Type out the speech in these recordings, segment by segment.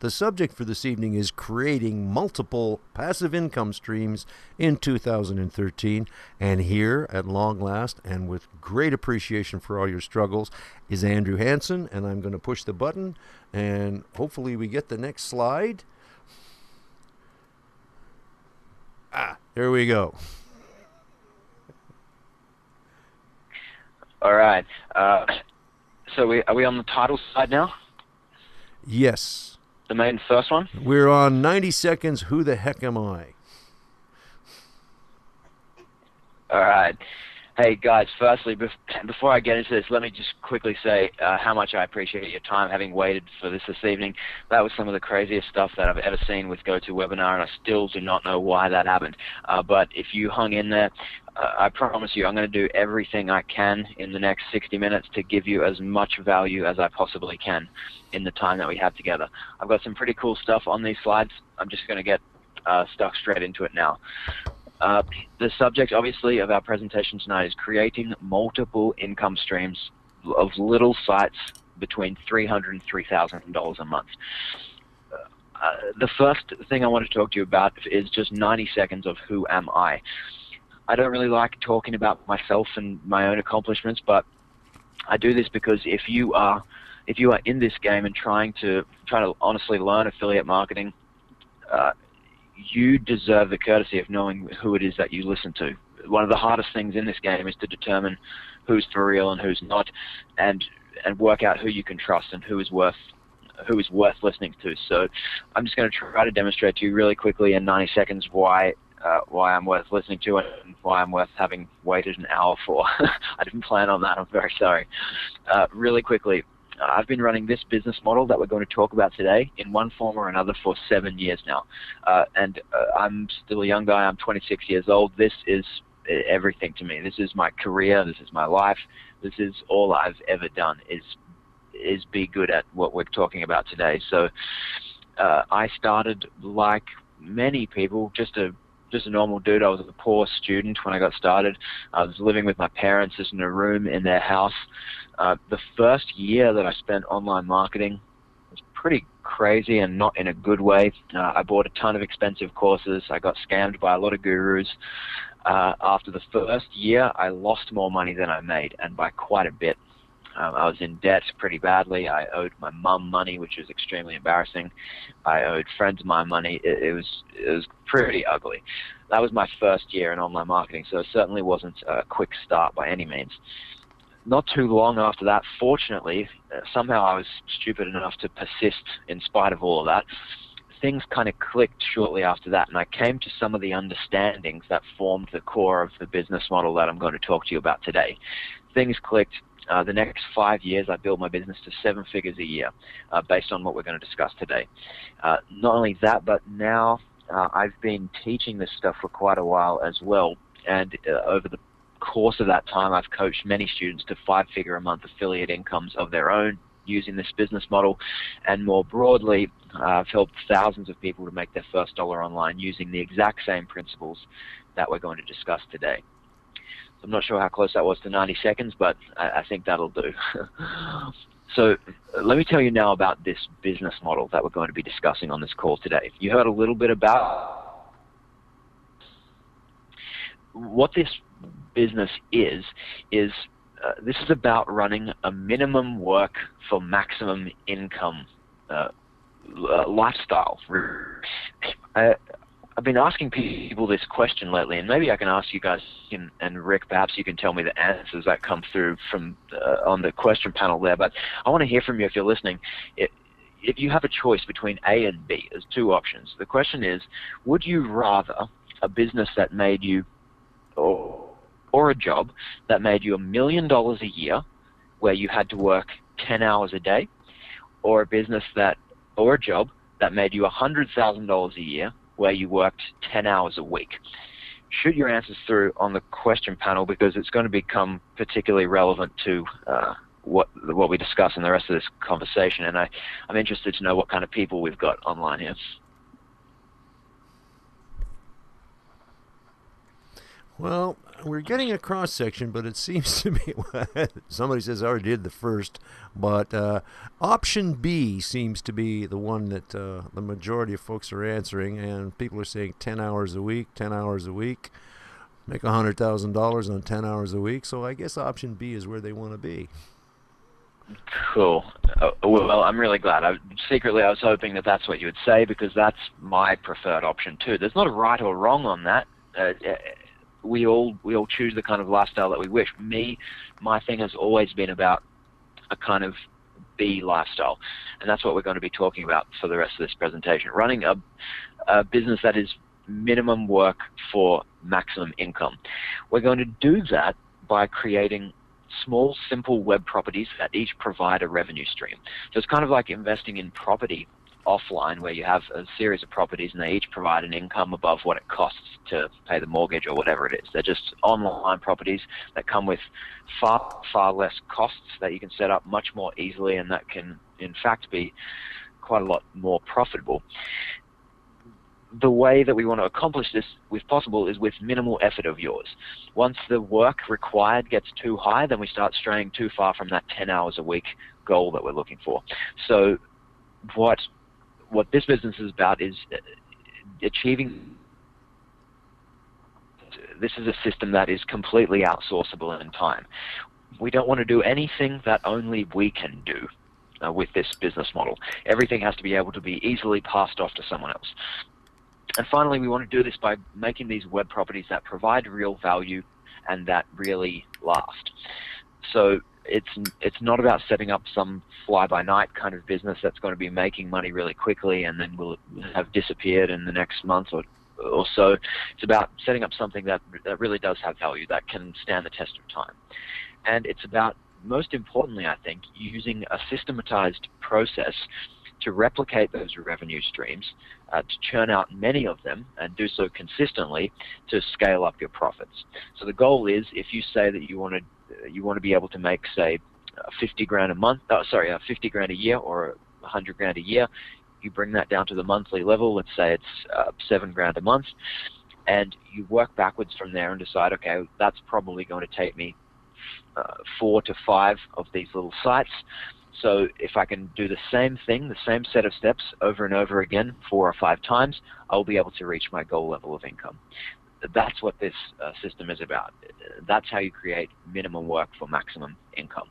The subject for this evening is creating multiple passive income streams in 2013. And here, at long last, and with great appreciation for all your struggles, is Andrew Hansen. And I'm going to push the button, and hopefully we get the next slide. There we go. All right. So are we on the title slide now? Yes. The main first one? We're on 90 seconds. Who the heck am I? All right. Hey, guys, firstly, before I get into this, let me just quickly say how much I appreciate your time having waited for this evening. That was some of the craziest stuff that I've ever seen with GoToWebinar, and I still do not know why that happened. But if you hung in there, I promise you I'm going to do everything I can in the next 60 minutes to give you as much value as I possibly can in the time that we have together. I've got some pretty cool stuff on these slides. I'm just going to get stuck straight into it now. The subject, obviously, of our presentation tonight is creating multiple income streams of little sites between $300 and $3,000 a month. The first thing I want to talk to you about is just 90 seconds of who am I. I don't really like talking about myself and my own accomplishments, but I do this because if you are in this game and trying to honestly learn affiliate marketing, you deserve the courtesy of knowing who it is that you listen to. One of the hardest things in this game is to determine who's for real and who's not, and work out who you can trust and who is worth listening to. So I'm just going to try to demonstrate to you really quickly in 90 seconds why I'm worth listening to and why I'm worth having waited an hour for. I didn't plan on that. I'm very sorry. Really quickly, I've been running this business model that we're going to talk about today in one form or another for 7 years now. I'm still a young guy. I'm 26 years old. This is everything to me. This is my career. This is my life. This is all I've ever done is be good at what we're talking about today. So I started like many people, just a normal dude. I was a poor student when I got started. I was living with my parents just in a room in their house. The first year that I spent online marketing was pretty crazy and not in a good way. I bought a ton of expensive courses. I got scammed by a lot of gurus. After the first year, I lost more money than I made, and by quite a bit. I was in debt pretty badly. I owed my mum money, which was extremely embarrassing. I owed friends of mine money. It was pretty ugly. That was my first year in online marketing, so it certainly wasn't a quick start by any means. Not too long after that, fortunately, somehow I was stupid enough to persist in spite of all of that. Things kind of clicked shortly after that, and I came to some of the understandings that formed the core of the business model that I'm going to talk to you about today. Things clicked. The next 5 years, I built my business to 7 figures a year based on what we're going to discuss today. Not only that, but now I've been teaching this stuff for quite a while as well, and over the course of that time, I've coached many students to 5-figure-a-month affiliate incomes of their own using this business model, and more broadly, I've helped thousands of people to make their first dollar online using the exact same principles that we're going to discuss today. I'm not sure how close that was to 90 seconds, but I think that'll do. So let me tell you now about this business model that we're going to be discussing on this call today. You heard a little bit about what this business is this is about running a minimum work for maximum income lifestyle. I've been asking people this question lately, and maybe I can ask you guys, and Rick, perhaps you can tell me the answers that come through from on the question panel there, but I want to hear from you if you're listening. If you have a choice between A and B, there's 2 options. The question is, would you rather a business that made you, or a job that made you $1 million a year where you had to work 10 hours a day, or a job that made you $100,000 a year where you worked 10 hours a week? Shoot your answers through on the question panel, because it's going to become particularly relevant to what we discuss in the rest of this conversation, and I'm interested to know what kind of people we've got online here. Well, we're getting a cross section, but it seems to be somebody says I already did the first, but option B seems to be the one that the majority of folks are answering, and people are saying 10 hours a week, 10 hours a week, make $100,000 on 10 hours a week. So I guess option B is where they want to be. Cool. Well, I'm really glad. Secretly, I was hoping that that's what you would say, because that's my preferred option too. There's not a right or wrong on that. We all choose the kind of lifestyle that we wish. My thing has always been about a kind of B lifestyle, and that's what we're going to be talking about for the rest of this presentation. Running a business that is minimum work for maximum income. We're going to do that by creating small, simple web properties that each provide a revenue stream. So it's kind of like investing in property offline, where you have a series of properties and they each provide an income above what it costs to pay the mortgage or whatever it is. They're just online properties that come with far, far less costs, that you can set up much more easily, and that can, in fact, be quite a lot more profitable. The way that we want to accomplish this, if possible, is with minimal effort of yours. Once the work required gets too high, then we start straying too far from that 10 hours a week goal that we're looking for. So what this business is about is achieving. This is a system that is completely outsourceable in time. We don't want to do anything that only we can do with this business model. Everything has to be able to be easily passed off to someone else. And finally, we want to do this by making these web properties that provide real value and that really last. So it's not about setting up some fly-by-night kind of business that's going to be making money really quickly and then will have disappeared in the next month or so. It's about setting up something that really does have value, that can stand the test of time. And it's about, most importantly, I think, using a systematized process to replicate those revenue streams, to churn out many of them and do so consistently to scale up your profits. So the goal is, if you say that you want to be able to make, say, 50 grand a month, 50 grand a year or 100 grand a year, you bring that down to the monthly level. Let's say it's 7 grand a month, and you work backwards from there and decide, okay, that's probably going to take me 4 to 5 of these little sites. So if I can do the same thing, the same set of steps over and over again 4 or 5 times, I'll be able to reach my goal level of income. That's what this system is about. That's how you create minimum work for maximum income.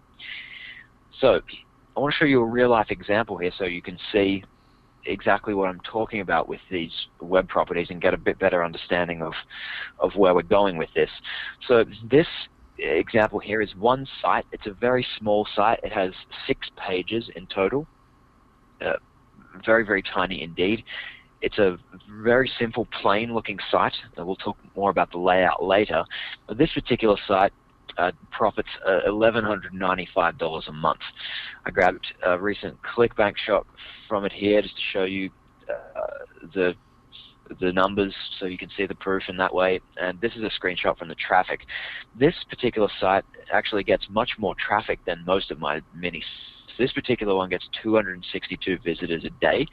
So I want to show you a real-life example here so you can see exactly what I'm talking about with these web properties and get a bit better understanding of where we're going with this. So this example here is one site. It's a very small site. It has 6 pages in total. Very, very tiny indeed. It's a very simple, plain-looking site. We'll talk more about the layout later. But this particular site profits $1,195 a month. I grabbed a recent ClickBank shot from it here just to show you the numbers so you can see the proof in that way. And this is a screenshot from the traffic. This particular site actually gets much more traffic than most of my minis. This particular one gets 262 visitors a day.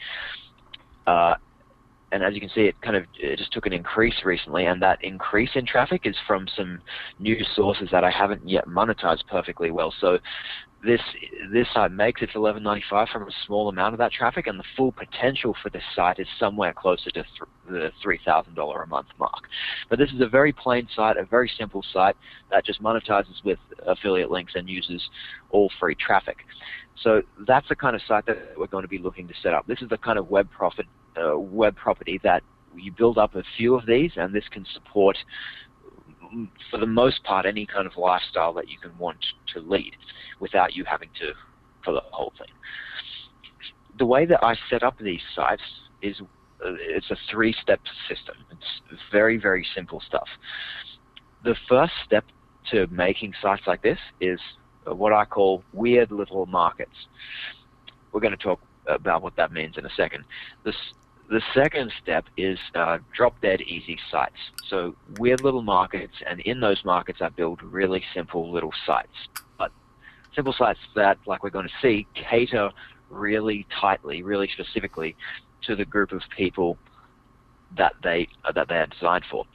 And as you can see, it just took an increase recently, and that increase in traffic is from some new sources that I haven't yet monetized perfectly well. So this site makes its $11.95 from a small amount of that traffic, and the full potential for this site is somewhere closer to the $3,000 a month mark. But this is a very plain site, a very simple site that just monetizes with affiliate links and uses all free traffic. So that's the kind of site that we're going to be looking to set up. This is the kind of web property that you build up a few of these, and this can support, for the most part, any kind of lifestyle that you can want to lead without you having to for the whole thing. The way that I set up these sites is it's a 3-step system. It's very, very simple stuff. The first step to making sites like this is what I call weird little markets. We're going to talk about what that means in a second. The second step is drop-dead easy sites. So weird little markets, and in those markets I build really simple little sites. But simple sites that, like we're going to see, cater really tightly, really specifically to the group of people that they are designed for.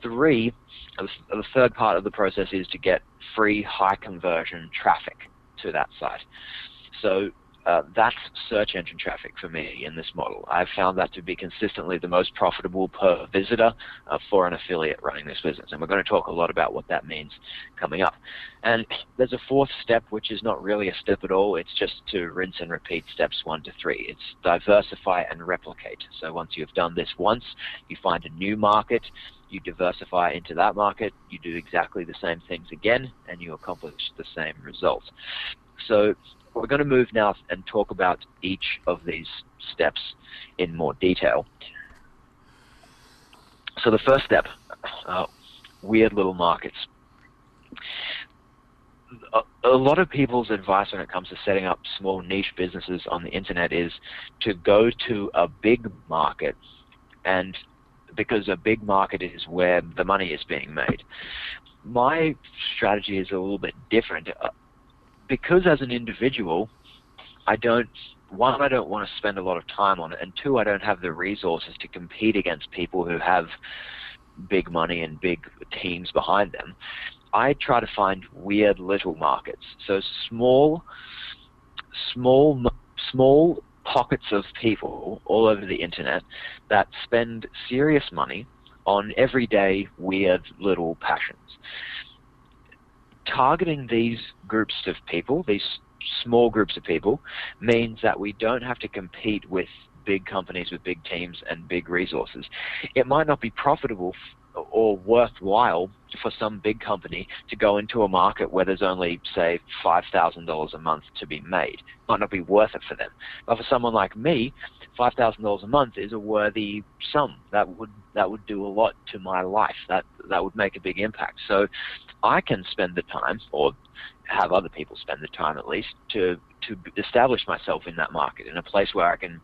the third part of the process is to get free high conversion traffic to that site. So that's search engine traffic for me in this model. I've found that to be consistently the most profitable per visitor for an affiliate running this business. And we're going to talk a lot about what that means coming up. And there's a fourth step, which is not really a step at all. It's just to rinse and repeat steps 1 to 3. It's diversify and replicate. So once you've done this once, you find a new market, you diversify into that market, you do exactly the same things again, and you accomplish the same results. So we're going to move now and talk about each of these steps in more detail. So the first step, weird little markets. A lot of people's advice when it comes to setting up small niche businesses on the internet is to go to a big market, and because a big market is where the money is being made. My strategy is a little bit different. Because as an individual, I don't want to spend a lot of time on it, and 2, I don't have the resources to compete against people who have big money and big teams behind them. I try to find weird little markets. So small pockets of people all over the internet that spend serious money on everyday weird little passions. Targeting these groups of people, these small groups of people, means that we don't have to compete with big companies with big teams and big resources. It might not be profitable or worthwhile for some big company to go into a market where there's only, say, $5,000 a month to be made. It might not be worth it for them. But for someone like me, $5,000 a month is a worthy sum. That would do a lot to my life. That would make a big impact. So I can spend the time, or have other people spend the time at least, to establish myself in that market, in a place where I can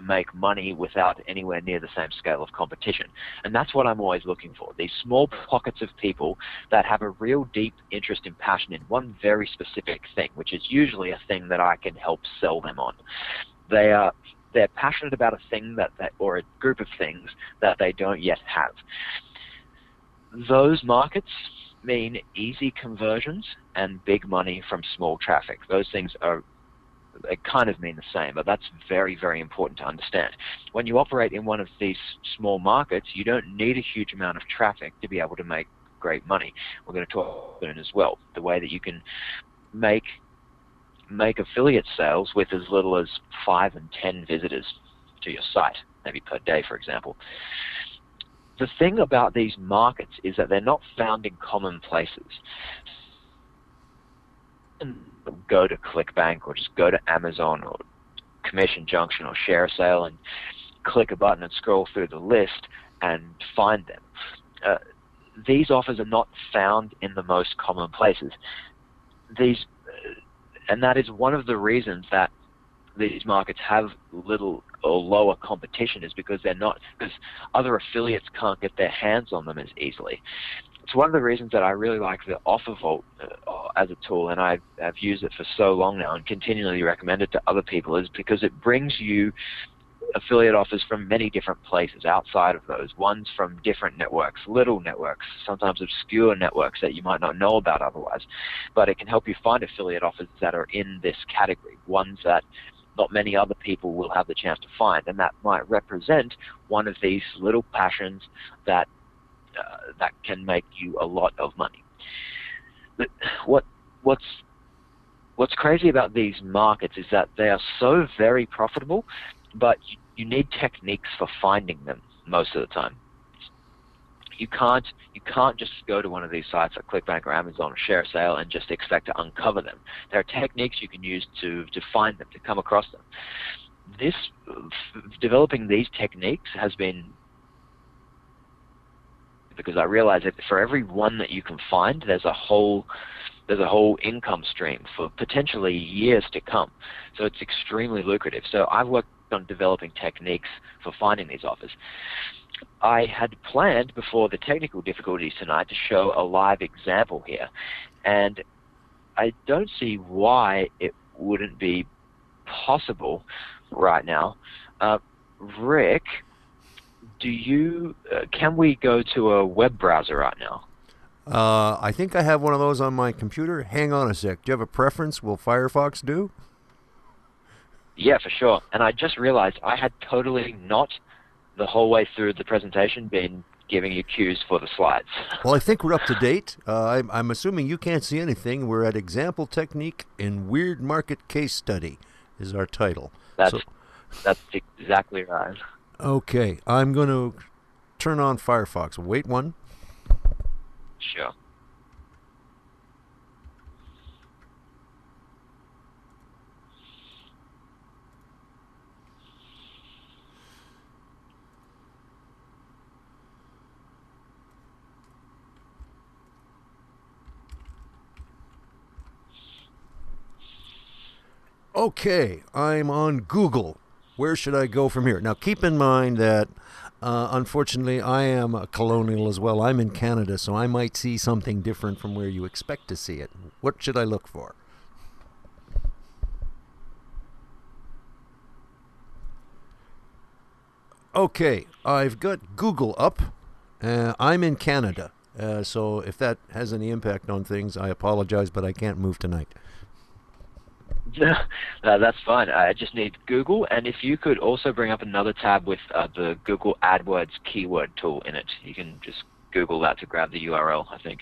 make money without anywhere near the same scale of competition. And that's what I'm always looking for, these small pockets of people that have a real deep interest and passion in one very specific thing, which is usually a thing that I can help sell them on. They're passionate about a thing or a group of things that they don't yet have. Those markets mean easy conversions and big money from small traffic. Those things they kind of mean the same, but that's very, very important to understand. When you operate in one of these small markets, you don't need a huge amount of traffic to be able to make great money. We're going to talk about it as well, the way that you can make affiliate sales with as little as 5 and 10 visitors to your site, maybe per day, for example. The thing about these markets is that they're not found in common places. Go to ClickBank or just go to Amazon or Commission Junction or Share Sale and click a button and scroll through the list and find them. These offers are not found in the most common places. And that is one of the reasons that these markets have little or lower competition, is because other affiliates can't get their hands on them as easily. It's one of the reasons that I really like the OfferVault as a tool, and I've used it for so long now and continually recommend it to other people, is because it brings you affiliate offers from many different places outside of those, ones from different networks, little networks, sometimes obscure networks that you might not know about otherwise. But it can help you find affiliate offers that are in this category, ones that not many other people will have the chance to find, and that might represent one of these little passions that can make you a lot of money. But what's crazy about these markets is that they are so very profitable, but you need techniques for finding them most of the time. You can't just go to one of these sites like ClickBank or Amazon or Share Sale and just expect to uncover them. There are techniques you can use to find them, to come across them. Developing these techniques has been, because I realize that for every one that you can find, there's a whole income stream for potentially years to come. So it's extremely lucrative. So I've worked on developing techniques for finding these offers. I had planned before the technical difficulties tonight to show a live example here, and I don't see why it wouldn't be possible right now. Rick, can we go to a web browser right now? I think I have one of those on my computer. Hang on a sec. Do you have a preference? Will Firefox do? Yeah, for sure. And I just realized I had totally not the whole way through the presentation been giving you cues for the slides. Well, I think we're up to date. I'm assuming you can't see anything. We're at Example Technique in Weird Market Case Study is our title. That's exactly right. Okay, I'm going to turn on Firefox. Wait one. Sure. Okay, I'm on Google. Where should I go from here? Now, keep in mind that, unfortunately, I am a colonial as well. I'm in Canada, so I might see something different from where you expect to see it. What should I look for? Okay, I've got Google up. I'm in Canada, so if that has any impact on things, I apologize, but I can't move tonight. No, that's fine. I just need Google, and if you could also bring up another tab with the Google AdWords keyword tool in it. You can just Google that to grab the URL, I think.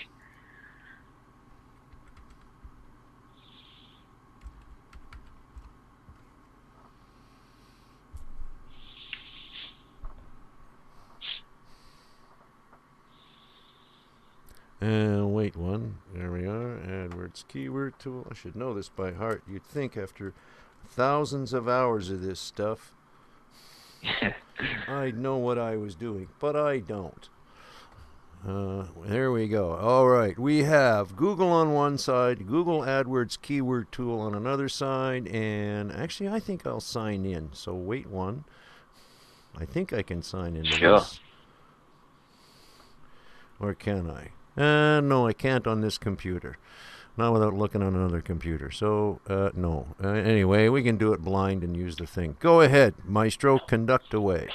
And wait one. There we are. AdWords keyword tool. I should know this by heart. You'd think after thousands of hours of this stuff, I'd know what I was doing, but I don't. There we go. All right. We have Google on one side, Google AdWords keyword tool on another side, and actually I think I'll sign in. So wait one. I think I can sign into this. Or can I? No, I can't on this computer. Not without looking on another computer. So, no. Anyway, we can do it blind and use the thing. Go ahead, Maestro. Conduct away.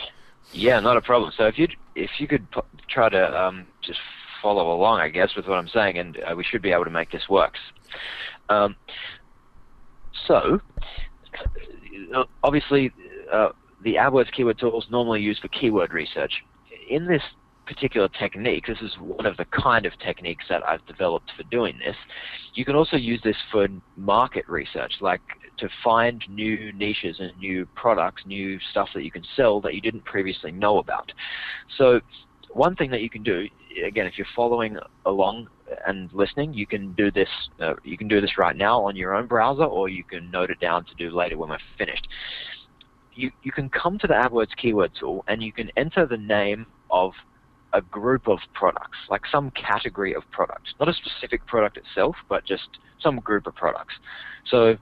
Yeah, not a problem. So if you could try to just follow along, I guess, with what I'm saying, and we should be able to make this work. So, obviously, the AdWords keyword tool is normally used for keyword research. In this particular technique, this is one of the kind of techniques that I've developed for doing this. You can also use this for market research, like to find new niches and new products, new stuff that you can sell that you didn't previously know about. So one thing that you can do, again, if you're following along and listening, you can do this. You can do this right now on your own browser, or you can note it down to do later when we're finished. You can come to the AdWords keyword tool and you can enter the name of a group of products, like some category of products, not a specific product itself, but just some group of products. So,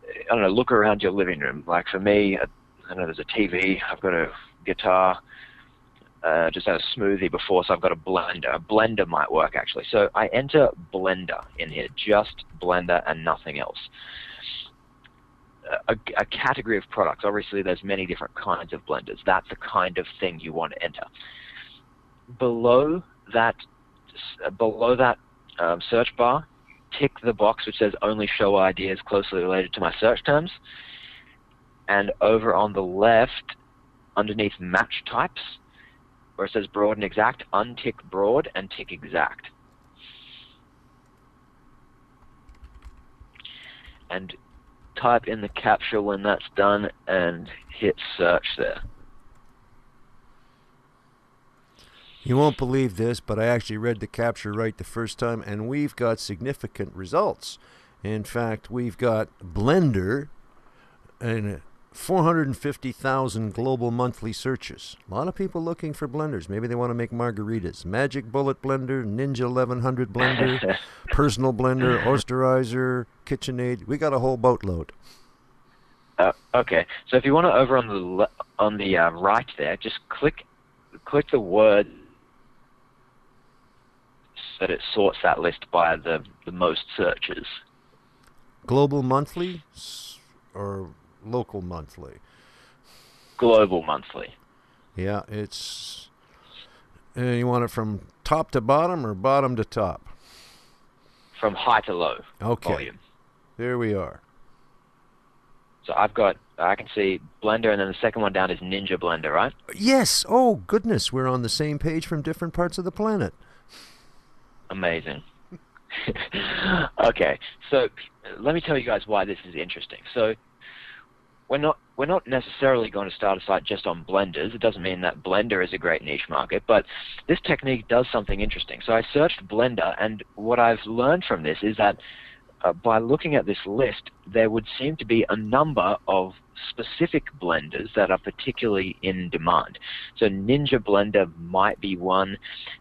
I don't know, look around your living room. Like for me, I know there's a TV, I've got a guitar, just had a smoothie before, so I've got a blender. A blender might work actually. So I enter blender in here, just blender and nothing else. A category of products. Obviously, there's many different kinds of blenders. That's the kind of thing you want to enter. Below that search bar, tick the box which says only show ideas closely related to my search terms. And over on the left, underneath match types, where it says broad and exact, untick broad and tick exact. And type in the captcha when that's done and hit search there. You won't believe this, but I actually read the captcha right the first time, and we've got significant results. In fact, we've got Blender and 450,000 global monthly searches. A lot of people looking for blenders. Maybe they want to make margaritas. Magic Bullet Blender, Ninja 1100 Blender, Personal Blender, Osterizer, KitchenAid. We got a whole boatload. Okay, so if you want to over on the right there, just click the word so that it sorts that list by the most searches. Global monthly or local monthly? Global monthly. Yeah, it's And you want it from top to bottom or bottom to top? From high to low volume. There we are. So I can see Blender, and then the second one down is Ninja Blender, right? Yes. Oh, goodness. We're on the same page from different parts of the planet. Amazing. Okay, so let me tell you guys why this is interesting. So we're not necessarily going to start a site just on blenders. It doesn't mean that Blender is a great niche market, but this technique does something interesting. So I searched Blender, and what I've learned from this is that by looking at this list, there would seem to be a number of specific blenders that are particularly in demand. So Ninja Blender might be one,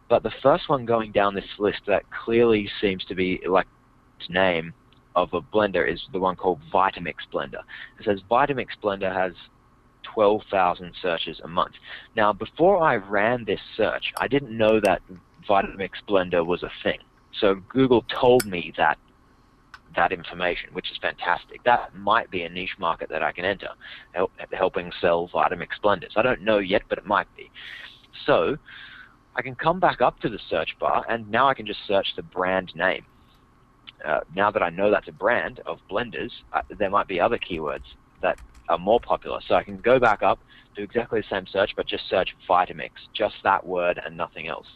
but the first one going down this list that clearly seems to be like its name of a blender is the one called Vitamix Blender. It says Vitamix Blender has 12,000 searches a month. Now, before I ran this search, I didn't know that Vitamix Blender was a thing. So Google told me that information, which is fantastic. That might be a niche market that I can enter, helping sell Vitamix blenders. I don't know yet, but it might be. So I can come back up to the search bar, and now I can just search the brand name. Now that I know that's a brand of blenders, there might be other keywords that are more popular. So I can go back up, do exactly the same search, but just search Vitamix, just that word and nothing else.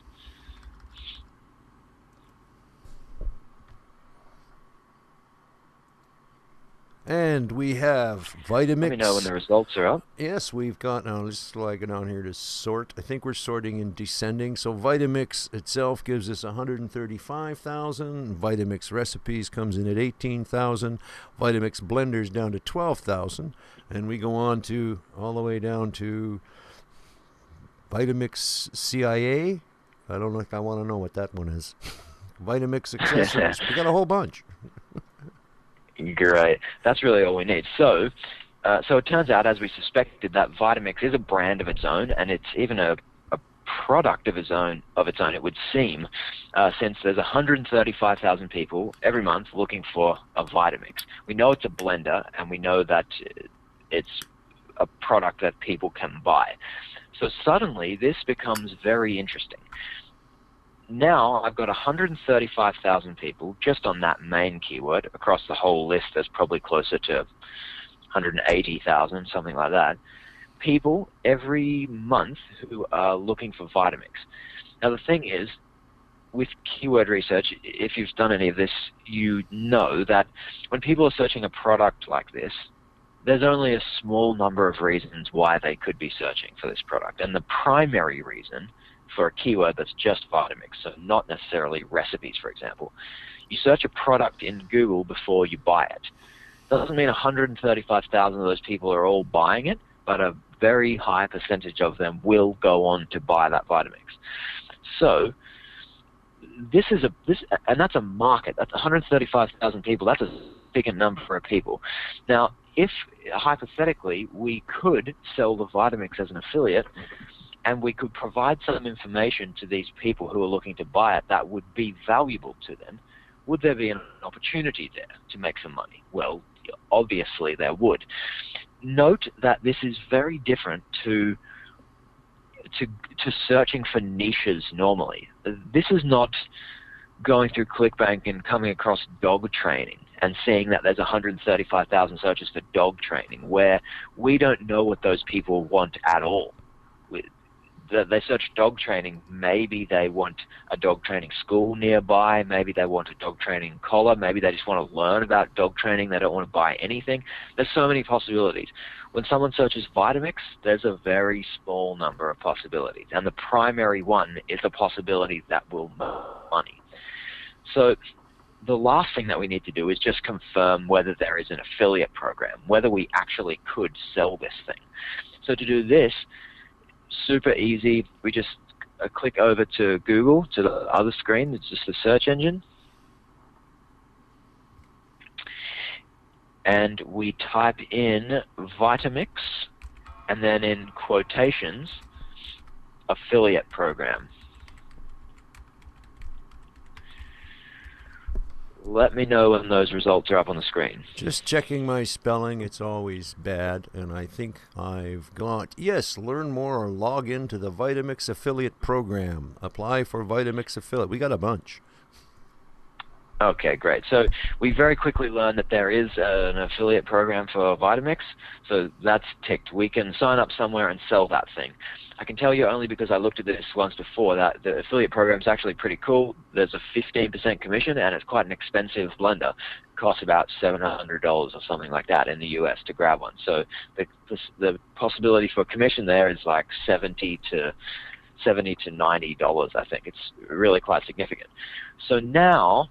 And we have Vitamix. Let me know when the results are up. Yes, we've got, now just so I go down here to sort. I think we're sorting in descending. So Vitamix itself gives us 135,000. Vitamix recipes comes in at 18,000. Vitamix blenders down to 12,000. And we go on to, all the way down to Vitamix CIA. I don't know if I want to know what that one is. Vitamix accessories. We got a whole bunch. Great. That's really all we need. So it turns out, as we suspected, that Vitamix is a brand of its own, and it's even a product of its own, it would seem, since there's 135,000 people every month looking for a Vitamix. We know it's a blender, and we know that it's a product that people can buy. So suddenly, this becomes very interesting. Now I've got 135,000 people just on that main keyword. Across the whole list, there's probably closer to 180,000, something like that. People every month who are looking for Vitamix. Now the thing is, with keyword research, if you've done any of this, you know that when people are searching a product like this, there's only a small number of reasons why they could be searching for this product. And the primary reason for a keyword that's just Vitamix, so not necessarily recipes, for example. You search a product in Google before you buy it. Doesn't mean 135,000 of those people are all buying it, but a very high percentage of them will go on to buy that Vitamix. So and that's a market. That's 135,000 people. That's a big number of people. Now, if hypothetically we could sell the Vitamix as an affiliate, and we could provide some information to these people who are looking to buy it that would be valuable to them, would there be an opportunity there to make some money? Well, obviously there would. Note that this is very different to searching for niches normally. This is not going through ClickBank and coming across dog training and seeing that there's 135,000 searches for dog training, where we don't know what those people want at all. They search dog training. Maybe they want a dog training school nearby. Maybe they want a dog training collar. Maybe they just want to learn about dog training. They don't want to buy anything. There's so many possibilities. When someone searches Vitamix, there's a very small number of possibilities. And the primary one is a possibility that will make money. So the last thing that we need to do is just confirm whether there is an affiliate program, whether we actually could sell this thing. So to do this, super easy. We just click over to Google, to the other screen. It's just the search engine. And we type in Vitamix, and then in quotations, affiliate program. Let me know when those results are up on the screen. Just checking my spelling. It's always bad. And I think I've got, yes, learn more or log into the Vitamix affiliate program. Apply for Vitamix affiliate. We got a bunch. Okay, great. So we very quickly learned that there is an affiliate program for Vitamix, so that's ticked. We can sign up somewhere and sell that thing. I can tell you only because I looked at this once before that the affiliate program is actually pretty cool. There's a 15% commission, and it's quite an expensive blender. It costs about $700 or something like that in the US to grab one. So the possibility for commission there is like $70 to $90, I think. It's really quite significant. So now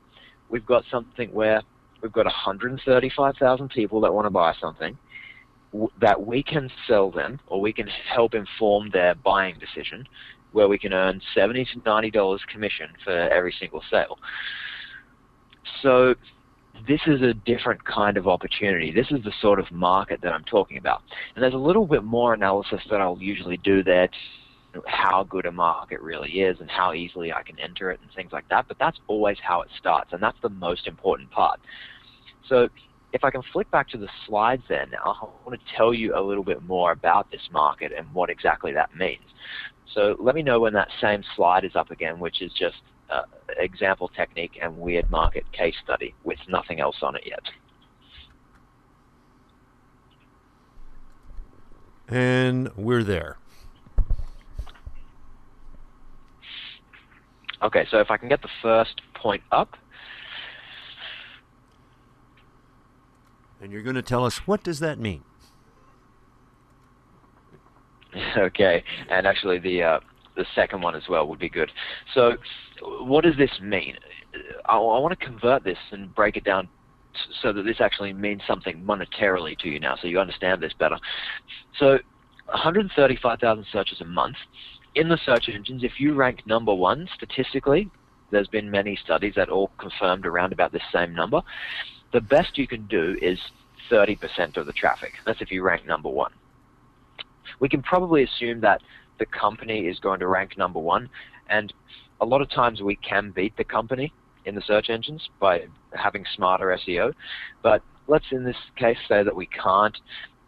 we've got something where we've got 135,000 people that want to buy something that we can sell them, or we can help inform their buying decision, where we can earn $70 to $90 commission for every single sale. So this is a different kind of opportunity. This is the sort of market that I'm talking about. And there's a little bit more analysis that I'll usually do there, how good a market really is and how easily I can enter it and things like that, but that's always how it starts, and that's the most important part. So if I can flick back to the slides there now, I want to tell you a little bit more about this market and what exactly that means. So let me know when that same slide is up again, which is just example technique and weird market case study with nothing else on it yet. And we're there. Okay, so if I can get the first point up. And you're going to tell us, what does that mean? Okay, and actually the second one as well would be good. So what does this mean? I want to convert this and break it down so that this actually means something monetarily to you now, so you understand this better. So 135,000 searches a month. In the search engines, if you rank #1 statistically, there's been many studies that all confirmed around about this same number, the best you can do is 30% of the traffic. That's if you rank #1. We can probably assume that the company is going to rank #1, and a lot of times we can beat the company in the search engines by having smarter SEO, but let's in this case say that we can't.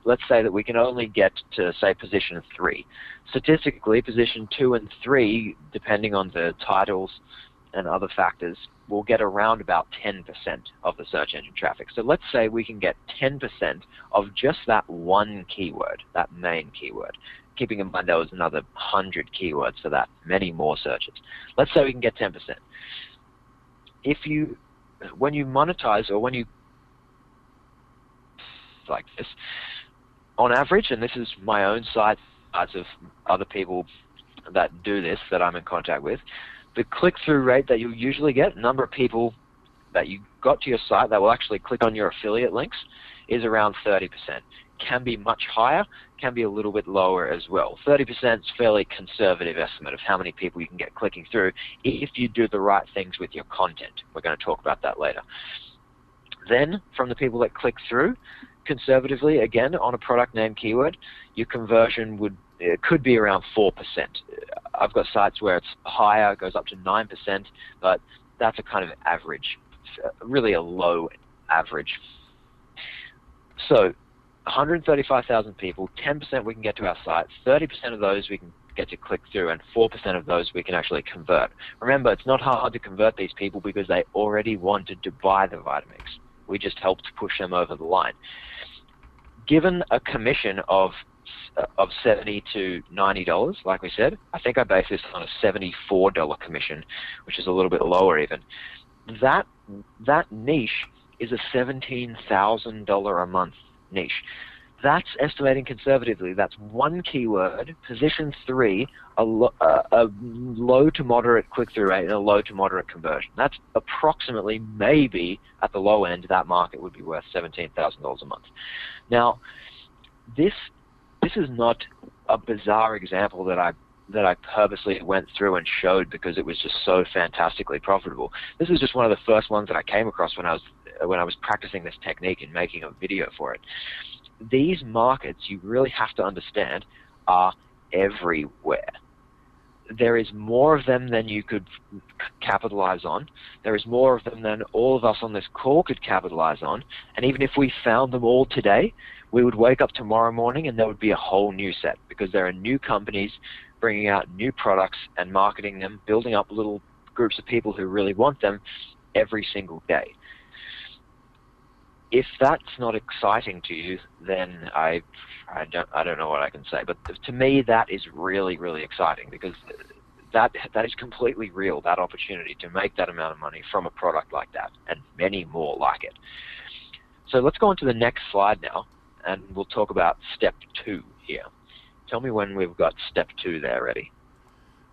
Let's say that we can only get to, say, position 3. Statistically, position 2 and 3, depending on the titles and other factors, will get around about 10% of the search engine traffic. So let's say we can get 10% of just that one keyword, that main keyword. Keeping in mind there was another 100 keywords for that, many more searches. Let's say we can get 10%. When you monetize, or when you like this, on average, and this is my own sites of other people that do this that I'm in contact with, the click-through rate that you usually get, number of people that you got to your site that will actually click on your affiliate links, is around 30%. Can be much higher, can be a little bit lower as well. 30% is a fairly conservative estimate of how many people you can get clicking through if you do the right things with your content. We're going to talk about that later. Then, from the people that click through, conservatively, again, on a product name keyword, your conversion could be around 4%. I've got sites where it's higher, it goes up to 9%, but that's a kind of average, really a low average. So 135,000 people, 10% we can get to our site, 30% of those we can get to click through, and 4% of those we can actually convert. Remember, it's not hard to convert these people because they already wanted to buy the Vitamix. We just helped push them over the line. Given a commission of $70 to $90, like we said, I think I base this on a $74 commission, which is a little bit lower even. That niche is a $17,000 a month niche. That's estimating conservatively. That's one keyword, position 3, a low to moderate click-through rate and a low to moderate conversion. That's approximately, maybe at the low end, that market would be worth $17,000 a month. Now, this is not a bizarre example that I purposely went through and showed because it was just so fantastically profitable. This is just one of the first ones that I came across when I was practicing this technique and making a video for it. These markets, you really have to understand, are everywhere. there is more of them than you could capitalize on. There is more of them than all of us on this call could capitalize on. And even if we found them all today, we would wake up tomorrow morning and there would be a whole new set, because there are new companies bringing out new products and marketing them, building up little groups of people who really want them every single day. If that's not exciting to you, then I don't know what I can say. But to me, that is really, really exciting, because that is completely real, that opportunity to make that amount of money from a product like that, and many more like it. So let's go on to the next slide now, and we'll talk about step 2 here. Tell me when we've got step 2 there ready.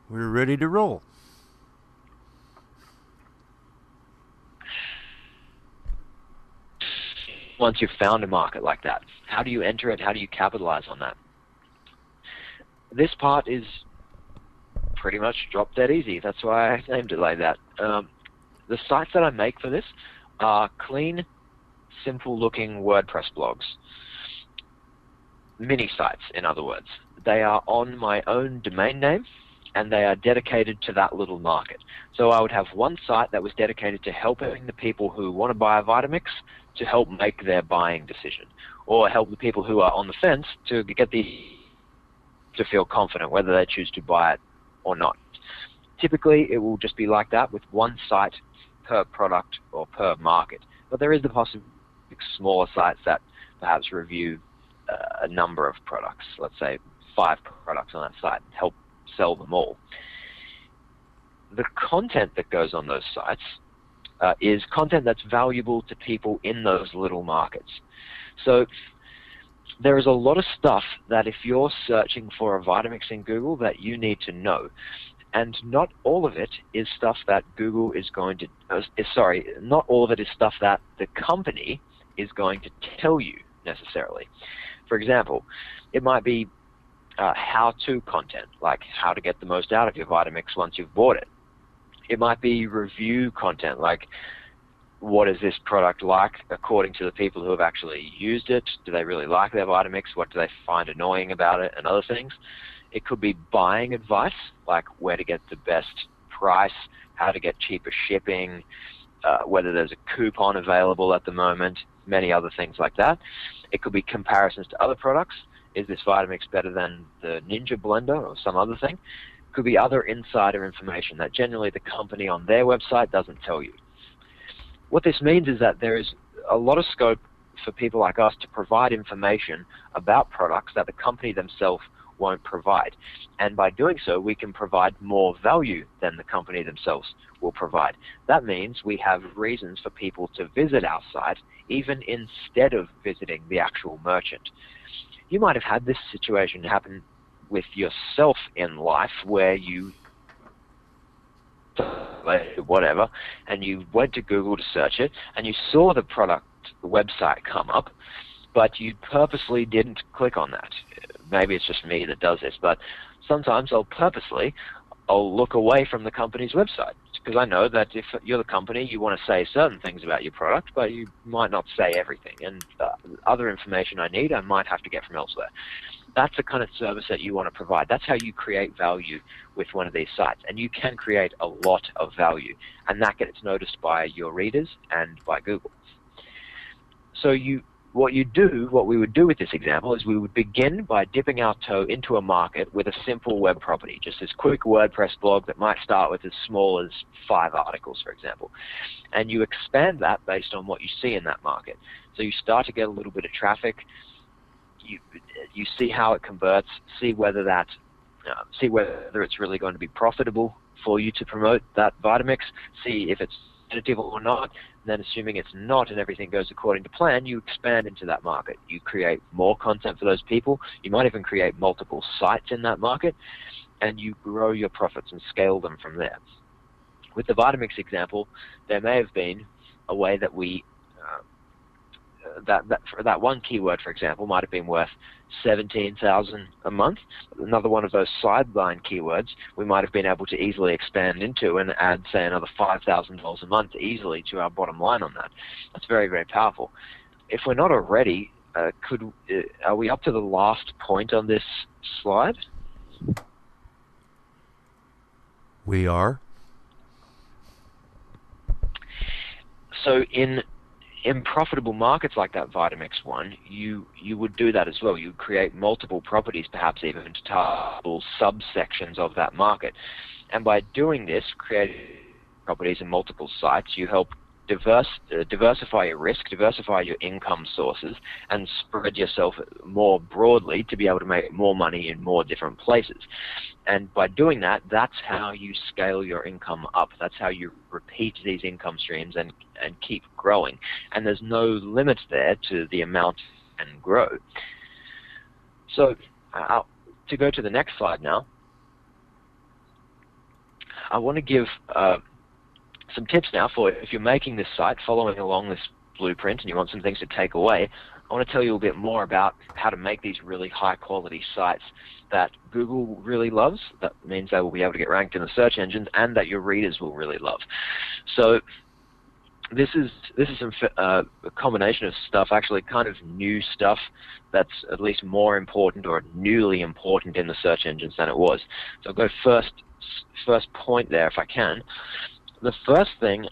We're ready to roll. Once you've found a market like that, how do you enter it? How do you capitalize on that? This part is pretty much drop dead easy. That's why I named it like that. The sites that I make for this are clean, simple-looking WordPress blogs. Mini sites, in other words. They are on my own domain name, and they are dedicated to that little market. So I would have one site that was dedicated to helping the people who want to buy a Vitamix to help make their buying decision, or help the people who are on the fence to feel confident whether they choose to buy it or not. Typically, it will just be like that, with one site per product or per market. But there is the possibility of smaller sites that perhaps review a number of products, let's say 5 products on that site, and help sell them all. The content that goes on those sites is content that's valuable to people in those little markets. So there is a lot of stuff that if you're searching for a Vitamix in Google that you need to know. And not all of it is stuff that Google is going to, not all of it is stuff that the company is going to tell you necessarily. For example, it might be how-to content, like how to get the most out of your Vitamix once you've bought it. It might be review content, like what is this product like according to the people who have actually used it? Do they really like their Vitamix? What do they find annoying about it, and other things? It could be buying advice, like where to get the best price, how to get cheaper shipping, whether there's a coupon available at the moment, many other things like that. It could be comparisons to other products. Is this Vitamix better than the Ninja blender or some other thing? Could be other insider information that generally the company on their website doesn't tell you. What this means is that there is a lot of scope for people like us to provide information about products that the company themselves won't provide. And by doing so, we can provide more value than the company themselves will provide. That means we have reasons for people to visit our site, even instead of visiting the actual merchant. You might have had this situation happen with yourself in life, where you whatever, and you went to Google to search it, and you saw the product website come up, but you purposely didn't click on that. Maybe it's just me that does this, but sometimes I'll look away from the company's website, because I know that if you're the company, you want to say certain things about your product, but you might not say everything, and other information I need, I might have to get from elsewhere. That's the kind of service that you want to provide. That's how you create value with one of these sites, and you can create a lot of value, and that gets noticed by your readers and by Google. So what we would do with this example is we would begin by dipping our toe into a market with a simple web property, just this quick WordPress blog that might start with as small as 5 articles, for example. And you expand that based on what you see in that market. So you start to get a little bit of traffic. You see how it converts, see whether it's really going to be profitable for you to promote that Vitamix, see if it's competitive or not. And then assuming it's not and everything goes according to plan, you expand into that market. You create more content for those people. You might even create multiple sites in that market, and you grow your profits and scale them from there. With the Vitamix example, there may have been a way that we that one keyword, for example, might have been worth $17,000 a month. Another one of those sideline keywords we might have been able to easily expand into and add, say, another $5,000 a month easily to our bottom line on that. That's very, very powerful. If we're not already, are we up to the last point on this slide? We are. So in profitable markets like that Vitamix one, you would do that as well. You create multiple properties, perhaps even to target subsections of that market. And by doing this, creating properties in multiple sites, you help diversify your risk, diversify your income sources, and spread yourself more broadly to be able to make more money in more different places. And by doing that, that's how you scale your income up. That's how you repeat these income streams and keep growing. And there's no limit there to the amount you can grow. So to go to the next slide now, I want to give some tips now for if you're making this site, following along this blueprint, and you want some things to take away. I want to tell you a bit more about how to make these really high-quality sites that Google really loves. That means they will be able to get ranked in the search engines, and that your readers will really love. So this is a combination of stuff, actually kind of new stuff that's at least more important or newly important in the search engines than it was. So I'll go first point there if I can. The first thing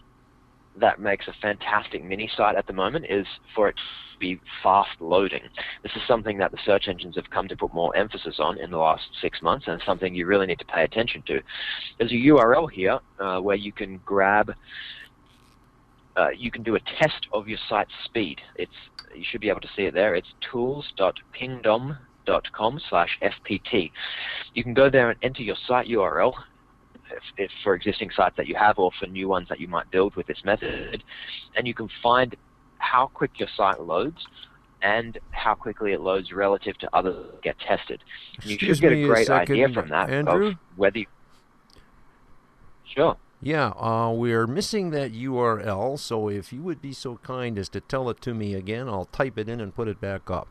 that makes a fantastic mini site at the moment is for it to be fast loading. This is something that the search engines have come to put more emphasis on in the last 6 months, and something you really need to pay attention to. There's a URL here where you can grab, you can do a test of your site's speed. You should be able to see it there. It's tools.pingdom.com/fpt. You can go there and enter your site URL, if for existing sites that you have or for new ones that you might build with this method, and you can find how quick your site loads and how quickly it loads relative to others that get tested. And you should get a great idea from that, Andrew? of whether you... Sure. Yeah, we're missing that URL, so if you would be so kind as to tell it to me again, I'll type it in and put it back up.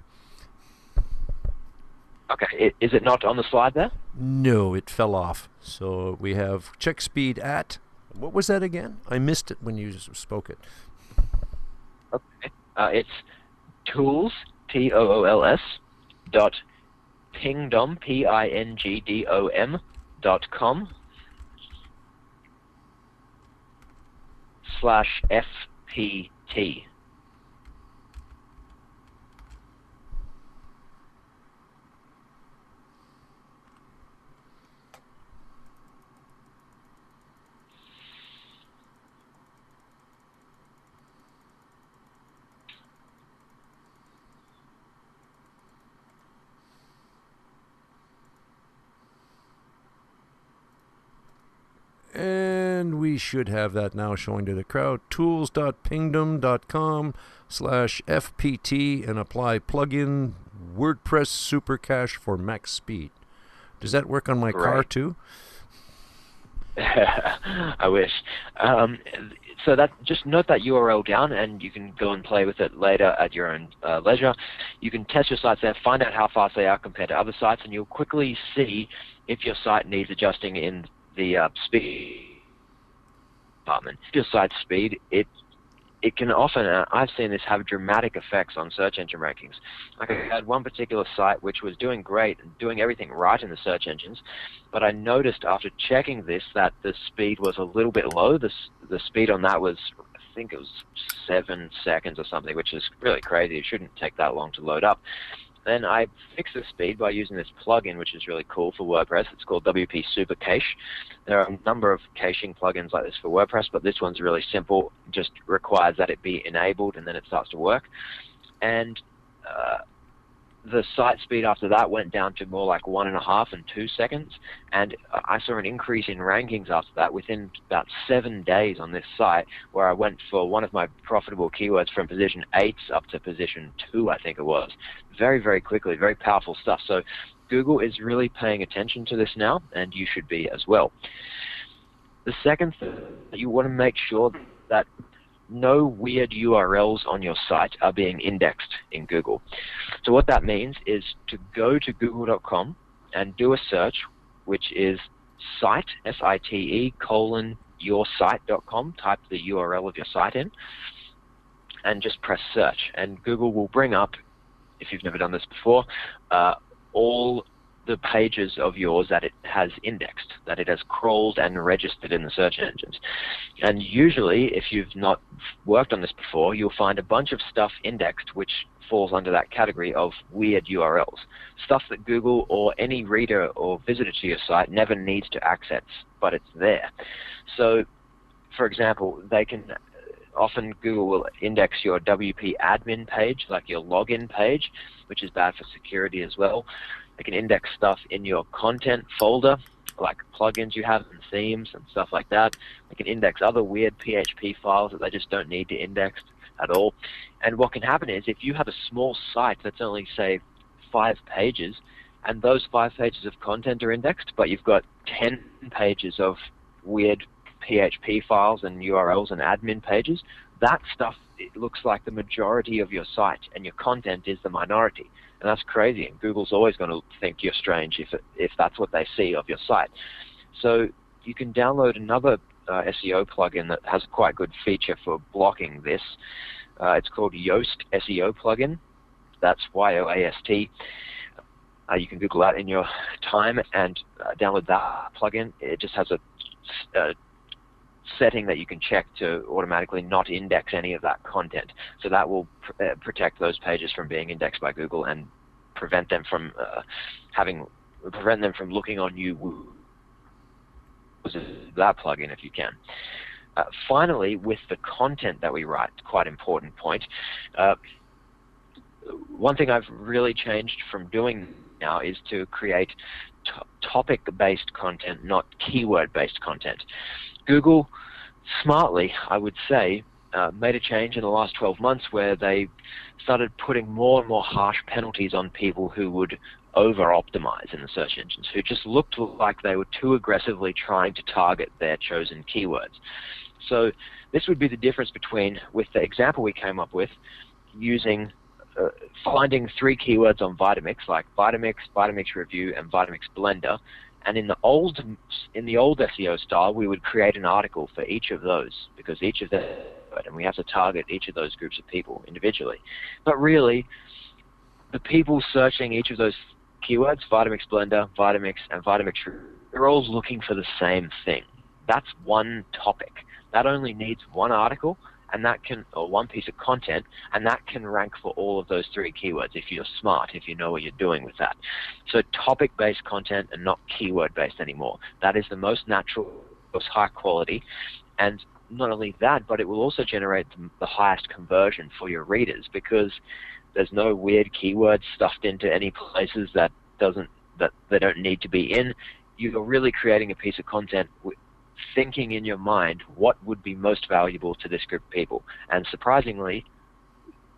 Okay, is it not on the slide there? No, it fell off. So we have check speed at, what was that again? I missed it when you spoke it. Okay, it's tools, Tools, dot pingdom, pingdom.com /fpt. And we should have that now showing to the crowd. tools.pingdom.com/fpt and apply plugin WordPress Super Cache for max speed. Does that work on my car too? I wish. So that, just note that URL down, and you can go and play with it later at your own leisure. You can test your sites there, find out how fast they are compared to other sites, and you'll quickly see if your site needs adjusting in the speed department. If your site's speed, it can often, I've seen this have dramatic effects on search engine rankings. Like I had one particular site which was doing great and doing everything right in the search engines, but I noticed after checking this that the speed was a little bit low. The speed on that was, I think it was 7 seconds or something, which is really crazy. It shouldn't take that long to load up. Then I fixed the speed by using this plugin, which is really cool for WordPress. It's called WP Super Cache. There are a number of caching plugins like this for WordPress, but this one's really simple. It just requires that it be enabled, and then it starts to work. And the site speed after that went down to more like 1.5 and 2 seconds, and I saw an increase in rankings after that within about 7 days on this site, where I went for one of my profitable keywords from position 8 up to position 2, I think it was. Very, very quickly, very powerful stuff. So Google is really paying attention to this now, and you should be as well. The second thing, you want to make sure that no weird URLs on your site are being indexed in Google. So what that means is to go to google.com and do a search, which is site, S-I-T-E, :yoursite.com. Type the URL of your site in and just press search. And Google will bring up, if you've never done this before, all the pages of yours that it has indexed, that it has crawled and registered in the search engines. And usually, if you've not worked on this before, you'll find a bunch of stuff indexed which falls under that category of weird URLs, stuff that Google or any reader or visitor to your site never needs to access, but it's there. So, for example, often Google will index your WP admin page, like your login page, which is bad for security as well. They can index stuff in your content folder, like plugins you have and themes and stuff like that. They can index other weird PHP files that they just don't need to index at all. And what can happen is if you have a small site that's only, say, 5 pages, and those 5 pages of content are indexed, but you've got 10 pages of weird PHP files and URLs and admin pages, that stuff, it looks like the majority of your site, and your content is the minority. And that's crazy, and Google's always going to think you're strange if that's what they see of your site. So you can download another SEO plugin that has a quite good feature for blocking this. It's called Yoast SEO plugin. That's Y-O-A-S-T. You can Google that in your time and download that plugin. It just has a setting that you can check to automatically not index any of that content. So that will protect those pages from being indexed by Google and prevent them from looking on you with that plugin if you can. Finally, with the content that we write, quite important point. One thing I've really changed from doing now is to create topic-based content, not keyword-based content. Google, smartly, I would say, made a change in the last 12 months where they started putting more and more harsh penalties on people who would over-optimize in the search engines, who just looked like they were too aggressively trying to target their chosen keywords. So this would be the difference between, with the example we came up with, using finding 3 keywords on Vitamix, like Vitamix, Vitamix Review, and Vitamix Blender. And in the old SEO style, we would create an article for each of those, because each of them, and we have to target each of those groups of people individually. But really, the people searching each of those keywords, Vitamix Blender, Vitamix, and Vitamix, they're all looking for the same thing. That's one topic. That only needs one article, and that can, or one piece of content, and that can rank for all of those 3 keywords if you're smart, if you know what you're doing with that. So topic-based content and not keyword-based anymore. That is the most natural, most high quality, and not only that, but it will also generate the highest conversion for your readers, because there's no weird keywords stuffed into any places that they don't need to be in. You're really creating a piece of content thinking in your mind what would be most valuable to this group of people. And surprisingly,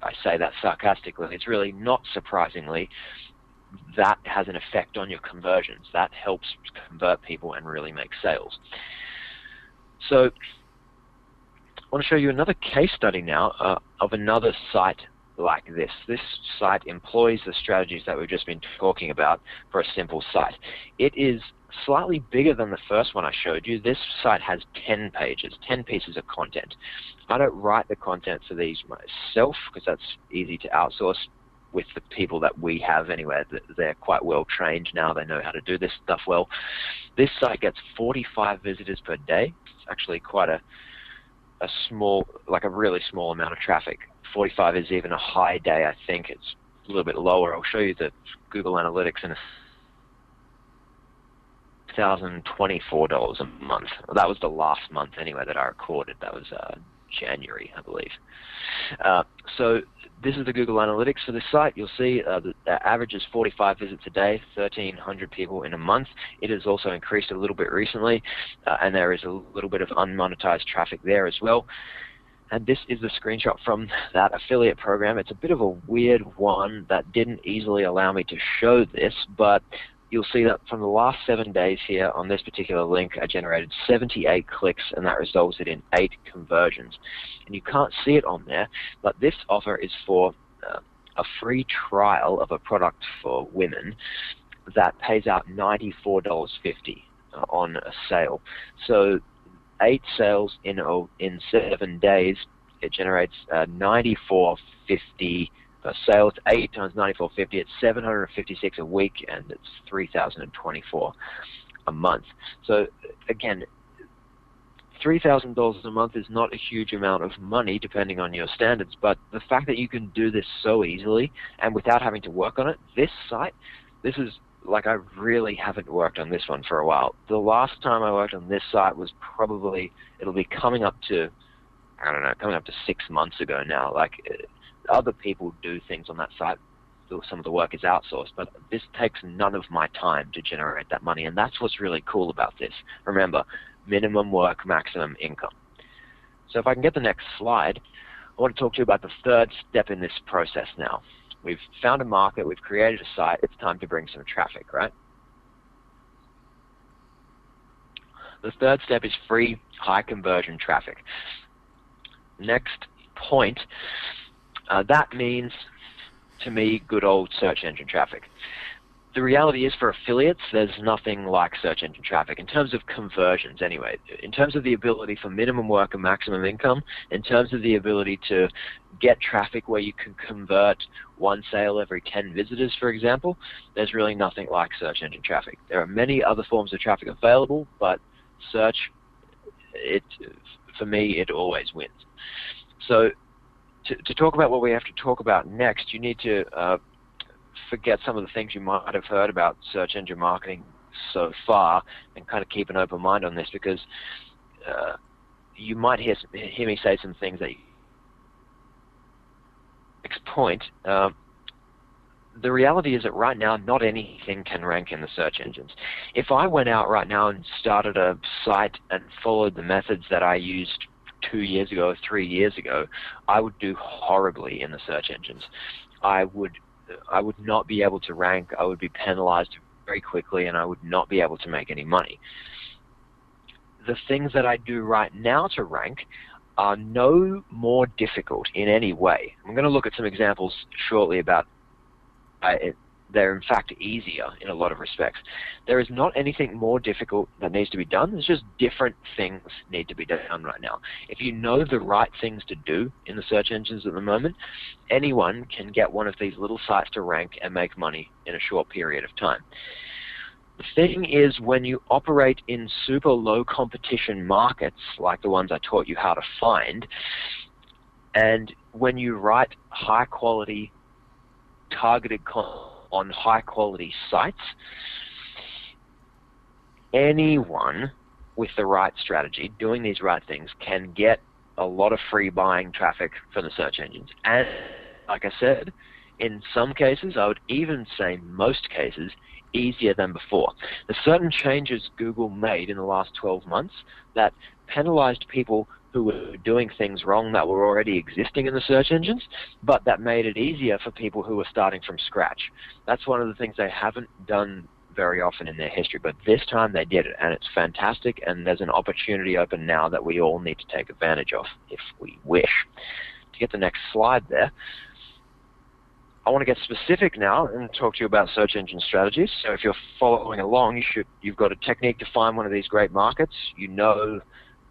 I say that sarcastically, it's really not surprisingly, that has an effect on your conversions. That helps convert people and really make sales. So I want to show you another case study now of another site like this. This site employs the strategies that we've just been talking about for a simple site. It is slightly bigger than the first one I showed you. This site has 10 pages, 10 pieces of content. I don't write the content for these myself because that's easy to outsource with the people that we have anyway. They're quite well trained now. They know how to do this stuff well. This site gets 45 visitors per day. It's actually quite a small, like a really small amount of traffic. 45 is even a high day, I think. It's a little bit lower. I'll show you the Google Analytics in a $1,024 a month. That was the last month anyway that I recorded. That was January, I believe. So this is the Google Analytics for this site. You'll see the average is 45 visits a day, 1,300 people in a month. It has also increased a little bit recently, and there is a little bit of unmonetized traffic there as well. And this is the screenshot from that affiliate program. It's a bit of a weird one that didn't easily allow me to show this, but you'll see that from the last 7 days here on this particular link, I generated 78 clicks, and that resulted in 8 conversions. And you can't see it on there, but this offer is for a free trial of a product for women that pays out $94.50 on a sale. So 8 sales in 7 days, it generates $94.50 sale. It's 8 times 94.50. It's 756 a week, and it's 3,024 a month. So again, $3,000 a month is not a huge amount of money depending on your standards, but the fact that you can do this so easily and without having to work on it, this site, this is like, I really haven't worked on this one for a while. The last time I worked on this site was probably, it'll be coming up to, I don't know, coming up to 6 months ago now. Like, other people do things on that site. Some of the work is outsourced, but this takes none of my time to generate that money, and that's what's really cool about this. Remember, minimum work, maximum income. So if I can get the next slide, I want to talk to you about the third step in this process now. We've found a market, we've created a site, it's time to bring some traffic, right? The third step is free, high conversion traffic. Next point, that means, to me, good old search engine traffic. The reality is, for affiliates, there's nothing like search engine traffic in terms of conversions anyway. In terms of the ability for minimum work and maximum income, in terms of the ability to get traffic where you can convert one sale every 10 visitors, for example, there's really nothing like search engine traffic. There are many other forms of traffic available, but search, for me, it always wins. So to talk about what we have to talk about next, you need to forget some of the things you might have heard about search engine marketing so far and kind of keep an open mind on this, because you might hear me say some things that next point. The reality is that right now, not anything can rank in the search engines. If I went out right now and started a site and followed the methods that I used 2 years ago or 3 years ago, I would do horribly in the search engines. I would not be able to rank. I would be penalized very quickly, and I would not be able to make any money. The things that I do right now to rank are no more difficult in any way. I'm going to look at some examples shortly about they're in fact easier in a lot of respects. There is not anything more difficult that needs to be done. There's just different things need to be done right now. If you know the right things to do in the search engines at the moment, anyone can get one of these little sites to rank and make money in a short period of time. The thing is, when you operate in super low competition markets like the ones I taught you how to find, and when you write high quality targeted content on high quality sites, anyone with the right strategy doing these right things can get a lot of free buying traffic from the search engines. And like I said, in some cases, I would even say most cases, easier than before. There's certain changes Google made in the last 12 months that penalized people who were doing things wrong that were already existing in the search engines, but that made it easier for people who were starting from scratch. That's one of the things they haven't done very often in their history, but this time they did it, and it's fantastic, and there's an opportunity open now that we all need to take advantage of if we wish. To get the next slide there, I want to get specific now and talk to you about search engine strategies. So if you're following along, you've got a technique to find one of these great markets. You know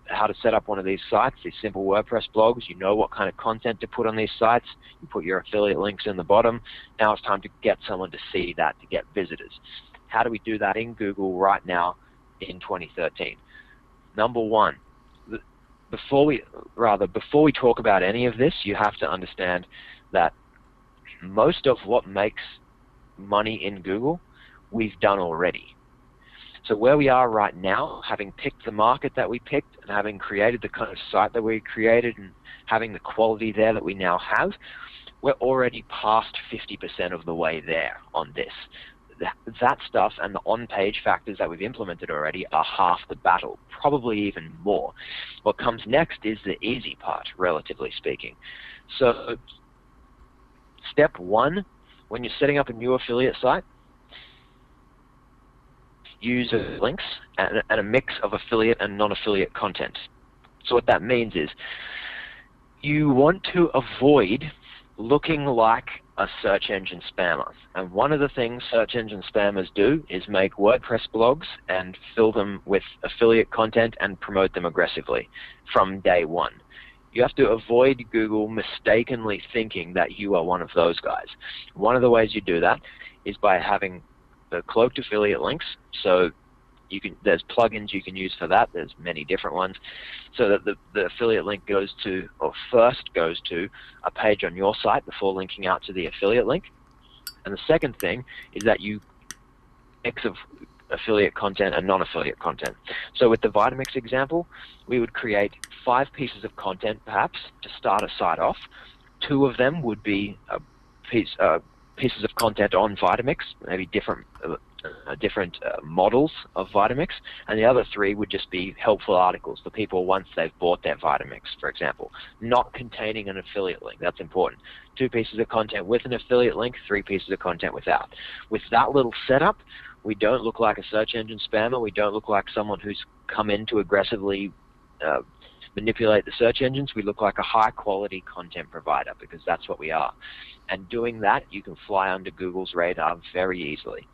how to set up one of these sites, these simple WordPress blogs. You know what kind of content to put on these sites. You put your affiliate links in the bottom. Now it's time to get someone to see that, to get visitors. How do we do that in Google right now in 2013? Number one, before we talk about any of this, you have to understand that most of what makes money in Google, we've done already. So where we are right now, having picked the market that we picked and having created the kind of site that we created and having the quality there that we now have, we're already past 50% of the way there on this. That stuff and the on-page factors that we've implemented already are half the battle, probably even more. What comes next is the easy part, relatively speaking. So step one, when you're setting up a new affiliate site, use links and a mix of affiliate and non-affiliate content. So what that means is you want to avoid looking like a search engine spammer. And one of the things search engine spammers do is make WordPress blogs and fill them with affiliate content and promote them aggressively from day one. You have to avoid Google mistakenly thinking that you are one of those guys. One of the ways you do that is by having the cloaked affiliate links. So there's plugins you can use for that. There's many different ones. So that the affiliate link goes to, or first goes to, a page on your site before linking out to the affiliate link. And the second thing is that you mix of affiliate content and non-affiliate content. So with the Vitamix example, we would create 5 pieces of content perhaps to start a site off. 2 of them would be pieces of content on Vitamix, maybe different models of Vitamix, and the other 3 would just be helpful articles for people once they've bought their Vitamix, for example, not containing an affiliate link. That's important. 2 pieces of content with an affiliate link, 3 pieces of content without. With that little setup, we don't look like a search engine spammer. We don't look like someone who's come in to aggressively manipulate the search engines. We look like a high-quality content provider, because that's what we are. And doing that, you can fly under Google's radar very easily.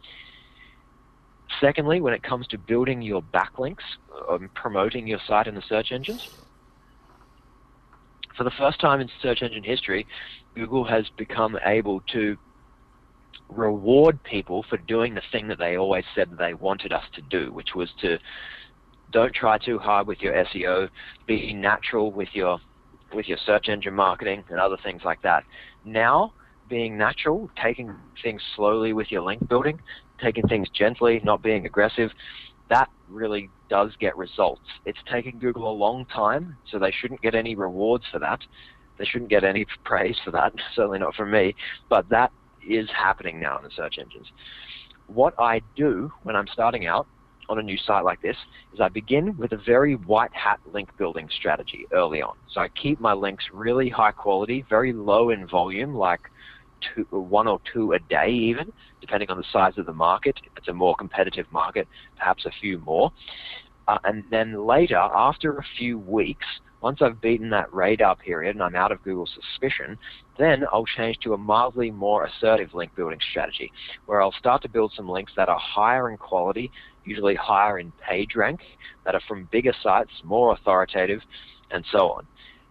Secondly, when it comes to building your backlinks, promoting your site in the search engines, for the first time in search engine history, Google has become able to reward people for doing the thing that they always said that they wanted us to do, which was to don't try too hard with your SEO, be natural with your search engine marketing and other things like that. Now, being natural, taking things slowly with your link building, taking things gently, not being aggressive, that really does get results. It's taken Google a long time, so they shouldn't get any rewards for that. They shouldn't get any praise for that, certainly not from me, but that is happening now in the search engines. What I do when I'm starting out on a new site like this is I begin with a very white hat link building strategy early on. So I keep my links really high quality, very low in volume, like 1 or 2 a day even, depending on the size of the market. If it's a more competitive market, perhaps a few more. And then later, after a few weeks, once I've beaten that radar period and I'm out of Google's suspicion, then I'll change to a mildly more assertive link building strategy, where I'll start to build some links that are higher in quality, usually higher in page rank, that are from bigger sites, more authoritative, and so on.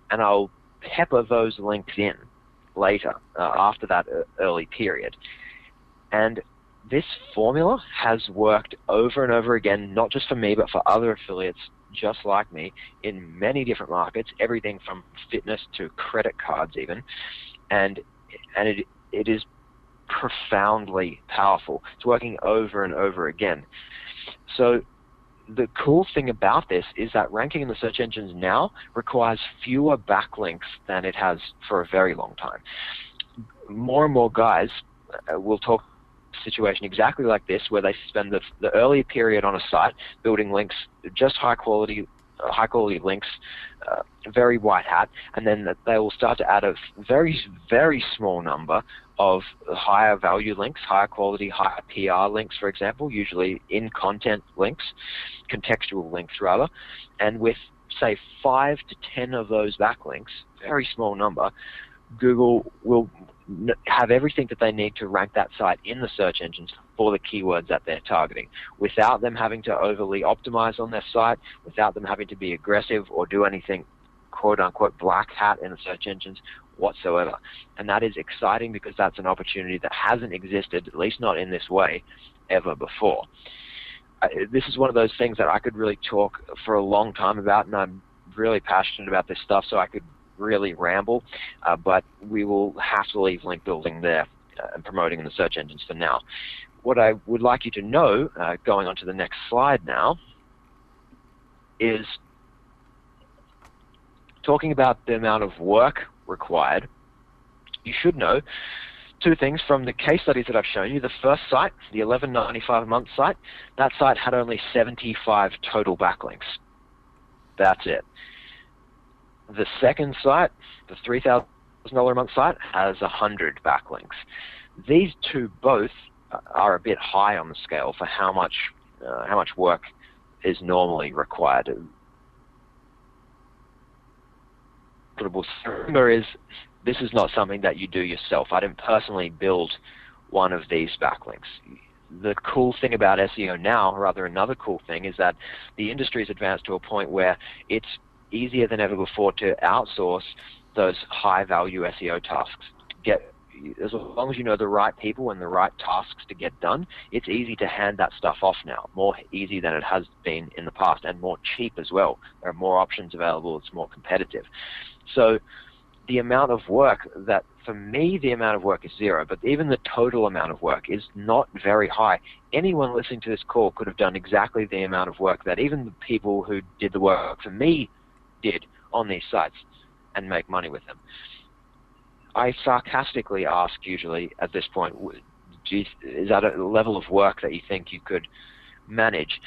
And I'll pepper those links in later, after that early period. And this formula has worked over and over again, not just for me, but for other affiliates just like me in many different markets, everything from fitness to credit cards even. And it is profoundly powerful. It's working over and over again. So the cool thing about this is that ranking in the search engines now requires fewer backlinks than it has for a very long time. More and more guys will talk situation exactly like this, where they spend the early period on a site building links, just high quality links, very white hat, and then they will start to add a very, very small number of higher value links, higher quality, higher PR links, for example, usually in content links, contextual links rather, and with say 5 to 10 of those backlinks, very small number, Google will have everything that they need to rank that site in the search engines for the keywords that they're targeting, without them having to overly optimize on their site, without them having to be aggressive or do anything quote-unquote black hat in the search engines whatsoever. And that is exciting, because that's an opportunity that hasn't existed, at least not in this way, ever before. This is one of those things that I could really talk for a long time about, and I'm really passionate about this stuff, so I could really ramble, but we will have to leave link building there and promoting in the search engines for now. What I would like you to know, going on to the next slide now, is talking about the amount of work required. You should know 2 things from the case studies that I've shown you. The first site, the $11.95 a month site, that site had only 75 total backlinks. That's it. The second site, the $3,000 a month site, has 100 backlinks. These 2 both are a bit high on the scale for how much work is normally required. Remember, this is not something that you do yourself. I didn't personally build one of these backlinks. The cool thing about SEO now, or rather another cool thing, is that the industry has advanced to a point where it's easier than ever before to outsource those high-value SEO tasks. As long as you know the right people and the right tasks to get done, it's easy to hand that stuff off now, more easy than it has been in the past, and more cheap as well. There are more options available, it's more competitive. So the amount of work that, for me, the amount of work is zero, but even the total amount of work is not very high. Anyone listening to this call could have done exactly the amount of work that even the people who did the work for me did on these sites and make money with them. I sarcastically ask usually at this point, geez, is that a level of work that you think you could manage?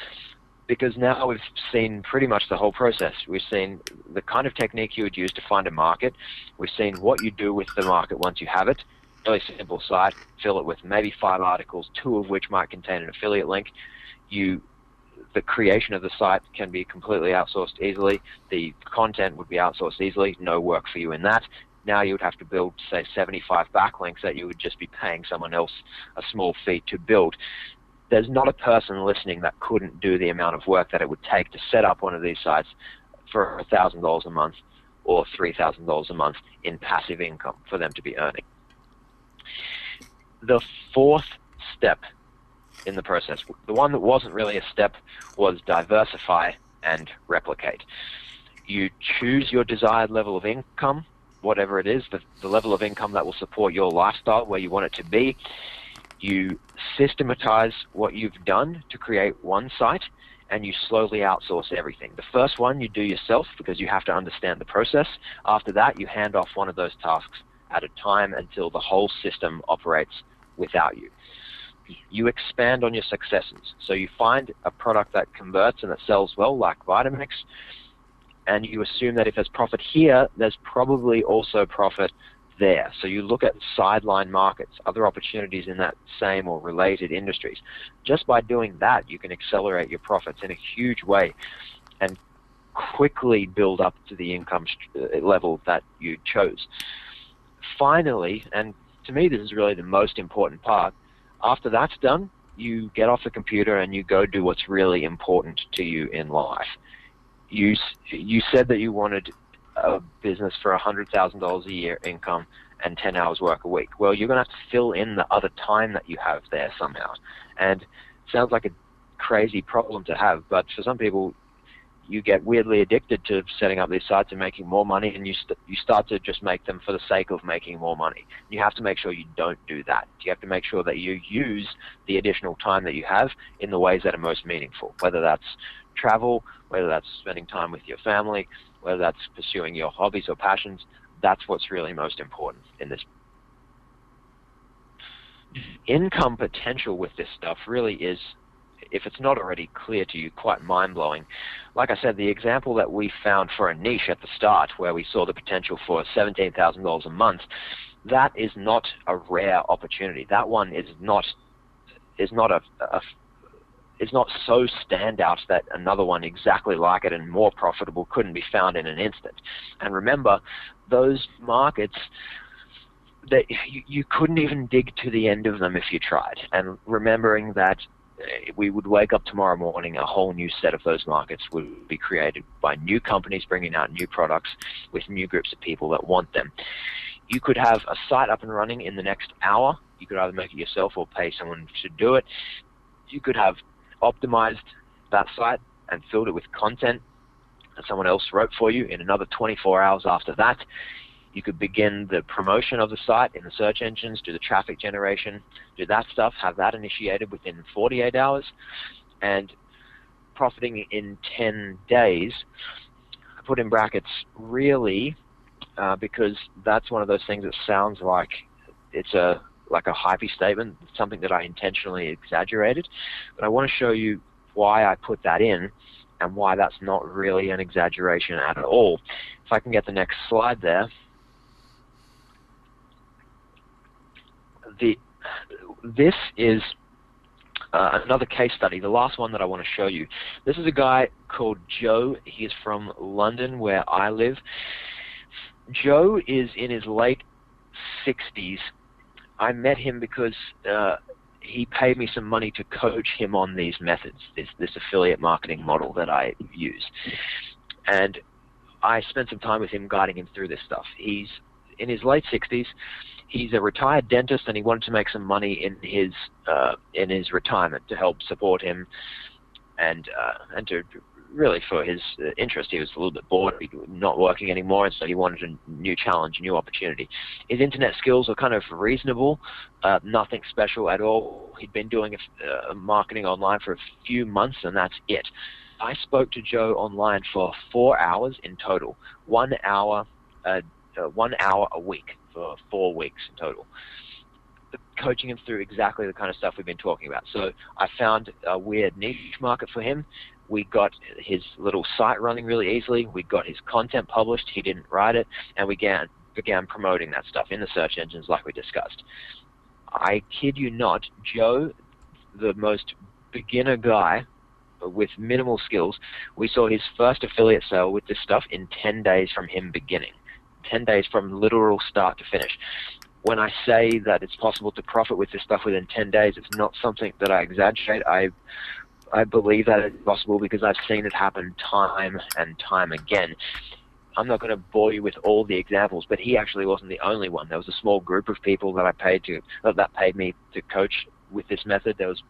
Because now we've seen pretty much the whole process. We've seen the kind of technique you would use to find a market. We've seen what you do with the market once you have it. Really simple site, fill it with maybe 5 articles, 2 of which might contain an affiliate link. The creation of the site can be completely outsourced easily. The content would be outsourced easily, no work for you in that. Now you would have to build, say, 75 backlinks that you would just be paying someone else a small fee to build. There's not a person listening that couldn't do the amount of work that it would take to set up one of these sites for $1,000 a month or $3,000 a month in passive income for them to be earning. The fourth step in the process, the one that wasn't really a step, was diversify and replicate. You choose your desired level of income, whatever it is, the level of income that will support your lifestyle, where you want it to be. You systematize what you've done to create one site, and you slowly outsource everything. The first one you do yourself because you have to understand the process. After that, you hand off one of those tasks at a time until the whole system operates without you. You expand on your successes. So you find a product that converts and that sells well, like Vitamix, and you assume that if there's profit here, there's probably also profit there. So you look at sideline markets, other opportunities in that same or related industries. Just by doing that, you can accelerate your profits in a huge way and quickly build up to the income level that you chose. Finally, and to me this is really the most important part, after that's done, you get off the computer and you go do what's really important to you in life. You said that you wanted a business for $100,000 a year income and 10 hours work a week. Well, you're going to have to fill in the other time that you have there somehow. And it sounds like a crazy problem to have, but for some people, you get weirdly addicted to setting up these sites and making more money, and you start to just make them for the sake of making more money. You have to make sure you don't do that. You have to make sure that you use the additional time that you have in the ways that are most meaningful, whether that's travel, whether that's spending time with your family, whether that's pursuing your hobbies or passions. That's what's really most important in this. Income potential with this stuff really is, if it's not already clear to you, quite mind-blowing. Like I said, the example that we found for a niche at the start, where we saw the potential for $17,000 a month, that is not a rare opportunity. That one is not so standout that another one exactly like it and more profitable couldn't be found in an instant. And remember, those markets, that you couldn't even dig to the end of them if you tried. And remembering that we would wake up tomorrow morning, a whole new set of those markets would be created by new companies bringing out new products with new groups of people that want them. You could have a site up and running in the next hour. You could either make it yourself or pay someone to do it. You could have optimized that site and filled it with content that someone else wrote for you in another 24 hours after that. You could begin the promotion of the site in the search engines, do the traffic generation, do that stuff, have that initiated within 48 hours, and profiting in 10 days. I put in brackets really because that's one of those things that sounds like it's like a hypey statement, something that I intentionally exaggerated. But I want to show you why I put that in and why that's not really an exaggeration at all. If I can get the next slide there. This is another case study, the last one that I want to show you. This is a guy called Joe. He's from London, where I live. Joe is in his late 60s. I met him because he paid me some money to coach him on these methods, this affiliate marketing model that I use. And I spent some time with him guiding him through this stuff. He's in his late 60s. He's a retired dentist, and he wanted to make some money in his retirement to help support him, and to really for his interest. He was a little bit bored, not working anymore, and so he wanted a new challenge, a new opportunity. His internet skills were kind of reasonable, nothing special at all. He'd been doing marketing online for a few months, and that's it. I spoke to Joe online for 4 hours in total, 1 hour a week for 4 weeks in total, coaching him through exactly the kind of stuff we've been talking about. So I found a weird niche market for him. We got his little site running really easily. We got his content published. He didn't write it, and we began promoting that stuff in the search engines like we discussed. I kid you not, Joe, the most beginner guy with minimal skills, we saw his first affiliate sale with this stuff in 10 days from him beginning. 10 days from literal start to finish. When I say that it's possible to profit with this stuff within 10 days, it's not something that I exaggerate. I believe that it's possible because I've seen it happen time and time again. I'm not going to bore you with all the examples, but he actually wasn't the only one. There was a small group of people that paid me to coach with this method. There was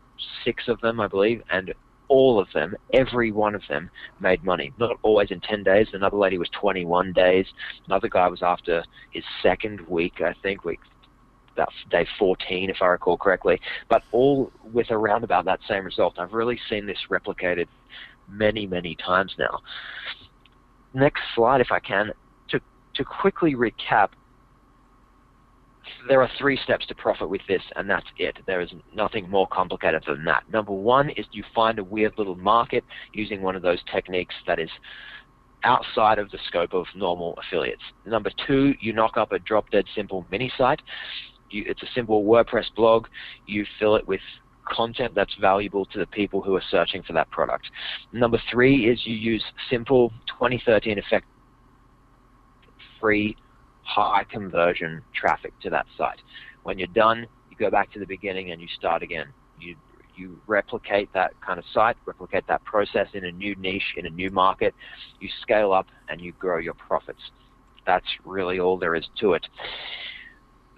6 of them, I believe, and all of them, every one of them, made money. Not always in 10 days. Another lady was 21 days. Another guy was after his second week, I think, about day 14, if I recall correctly. But all with around about that same result. I've really seen this replicated many, many times now. Next slide, if I can. To quickly recap, there are 3 steps to profit with this, and that's it. There is nothing more complicated than that. Number 1 is you find a weird little market using one of those techniques that is outside of the scope of normal affiliates. Number 2, you knock up a drop-dead simple mini site. It's a simple WordPress blog. You fill it with content that's valuable to the people who are searching for that product. Number 3 is you use simple 2013 effect free high conversion traffic to that site. When you're done, you go back to the beginning and you start again. You replicate that kind of site, replicate that process in a new niche, in a new market. You scale up and you grow your profits. That's really all there is to it.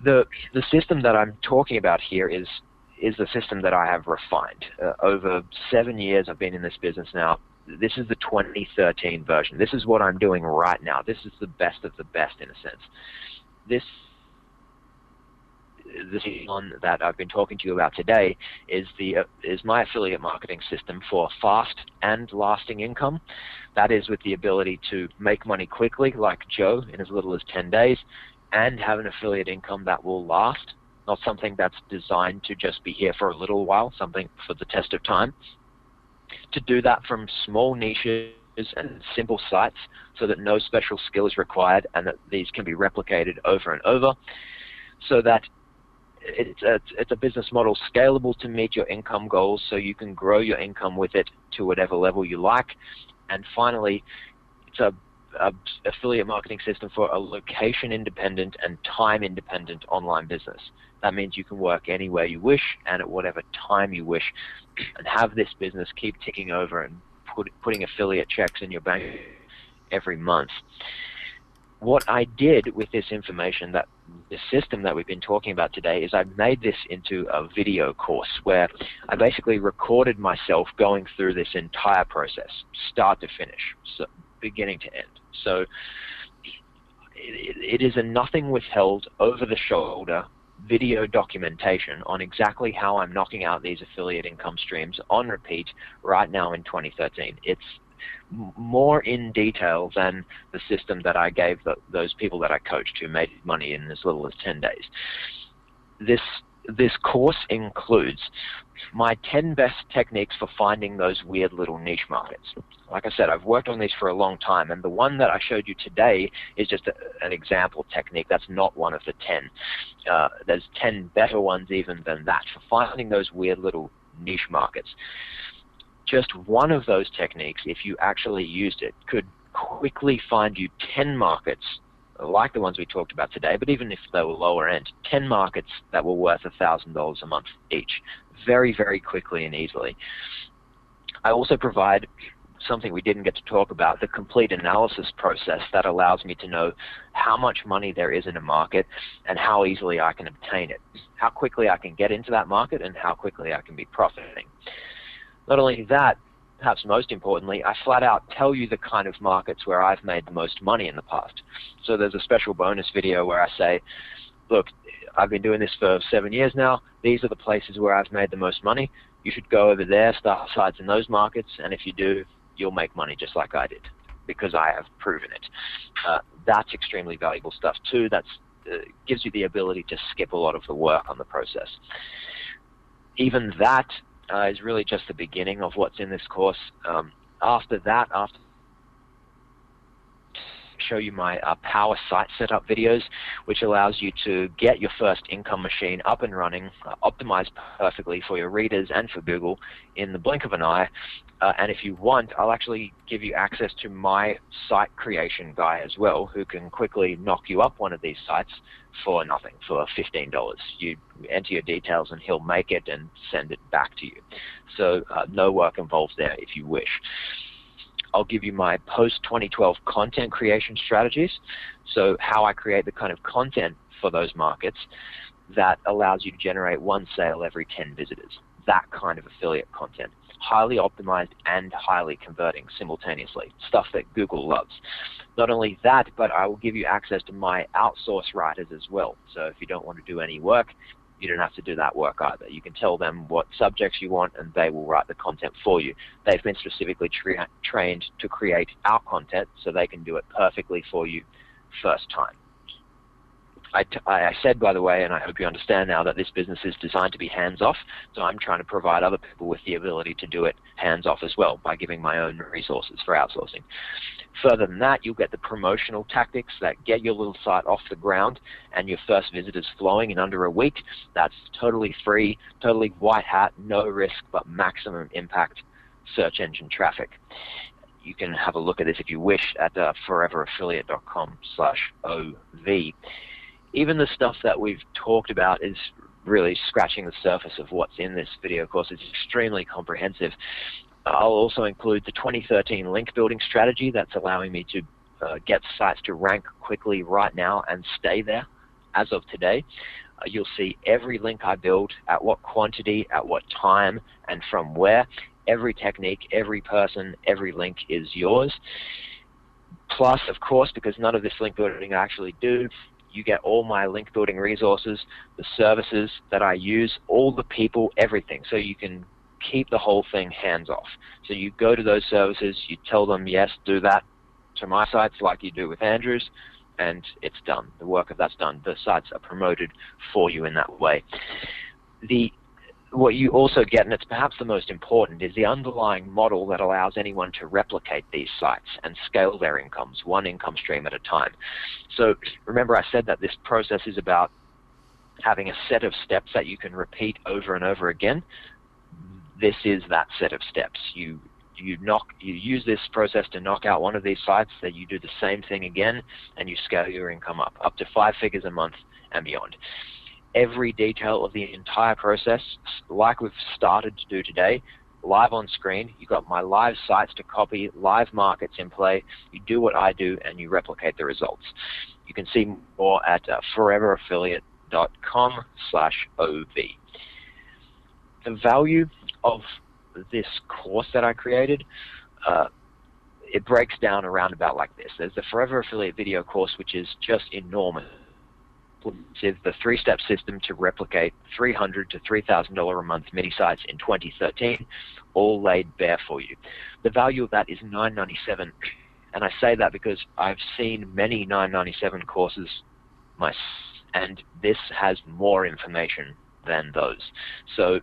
The system that I'm talking about here is the system that I have refined. Over 7 years I've been in this business now. This is the 2013 version. This is what I'm doing right now. This is the best of the best in a sense. This one that I've been talking to you about today is my affiliate marketing system for fast and lasting income. That is with the ability to make money quickly, like Joe, in as little as 10 days, and have an affiliate income that will last, not something that's designed to just be here for a little while, something for the test of time. To do that from small niches and simple sites so that no special skill is required and that these can be replicated over and over, so that it's a business model scalable to meet your income goals so you can grow your income with it to whatever level you like. And finally, it's a affiliate marketing system for a location-independent and time-independent online business. That means you can work anywhere you wish and at whatever time you wish and have this business keep ticking over and putting affiliate checks in your bank every month. What I did with this information, the system that we've been talking about today, is I made this into a video course where I basically recorded myself going through this entire process, start to finish, so beginning to end. So it is a nothing withheld, over-the-shoulder video documentation on exactly how I'm knocking out these affiliate income streams on repeat right now in 2013. It's more in detail than the system that I gave those people that I coached who made money in as little as 10 days. This course includes my 10 best techniques for finding those weird little niche markets. Like I said, I've worked on these for a long time, and the one that I showed you today is just an example technique. That's not one of the 10. There's 10 better ones even than that for finding those weird little niche markets. Just one of those techniques, if you actually used it, could quickly find you 10 markets like the ones we talked about today, but even if they were lower end, 10 markets that were worth $1,000 a month each, very, very quickly and easily. I also provide something we didn't get to talk about, the complete analysis process that allows me to know how much money there is in a market and how easily I can obtain it, how quickly I can get into that market, and how quickly I can be profiting. Not only that, perhaps most importantly, I flat out tell you the kind of markets where I've made the most money in the past. So there's a special bonus video where I say, look, I've been doing this for 7 years now. These are the places where I've made the most money. You should go over there, start sites in those markets, and if you do, you'll make money just like I did, because I have proven it. That's extremely valuable stuff too. That gives you the ability to skip a lot of the work on the process. Even that is really just the beginning of what's in this course. After that, show you my power site setup videos, which allows you to get your first income machine up and running, optimized perfectly for your readers and for Google in the blink of an eye. And if you want, I'll actually give you access to my site creation guy as well, who can quickly knock you up one of these sites for nothing, for $15. You enter your details and he'll make it and send it back to you. So no work involved there if you wish. I'll give you my post-2012 content creation strategies, so how I create the kind of content for those markets that allows you to generate one sale every 10 visitors. That kind of affiliate content. Highly optimized and highly converting simultaneously. Stuff that Google loves. Not only that, but I will give you access to my outsource writers as well. So if you don't want to do any work, you don't have to do that work either. You can tell them what subjects you want and they will write the content for you. They've been specifically trained to create our content so they can do it perfectly for you first time. I said, by the way, and I hope you understand now, that this business is designed to be hands-off, so I'm trying to provide other people with the ability to do it hands-off as well by giving my own resources for outsourcing. Further than that, you'll get the promotional tactics that get your little site off the ground and your first visitors flowing in under a week. That's totally free, totally white hat, no risk, but maximum impact search engine traffic. You can have a look at this if you wish at foreveraffiliate.com/OV. Even the stuff that we've talked about is really scratching the surface of what's in this video course. It's extremely comprehensive. I'll also include the 2013 link building strategy that's allowing me to get sites to rank quickly right now and stay there as of today. You'll see every link I build, at what quantity, at what time, and from where. Every technique, every person, every link is yours. Plus, of course, because none of this link building I actually do, you get all my link building resources, the services that I use, all the people, everything. So you can keep the whole thing hands off. So you go to those services, you tell them, yes, do that to my sites like you do with Andrew's, and it's done. The work of that's done. The sites are promoted for you in that way. What you also get, and it's perhaps the most important, is the underlying model that allows anyone to replicate these sites and scale their incomes, one income stream at a time. So remember I said that this process is about having a set of steps that you can repeat over and over again. This is that set of steps. You use this process to knock out one of these sites, that you do the same thing again, and you scale your income up to 5 figures a month and beyond. Every detail of the entire process, like we've started to do today, live on screen. You've got my live sites to copy, live markets in play. You do what I do and you replicate the results. You can see more at foreveraffiliate.com/OV. The value of this course that I created, it breaks down around about like this. There's the Forever Affiliate video course, which is just enormous. Is the 3-step system to replicate $300 to $3,000 a month mini sites in 2013, all laid bare for you. The value of that is $9.97, and I say that because I've seen many $9.97 courses myself, and this has more information than those. So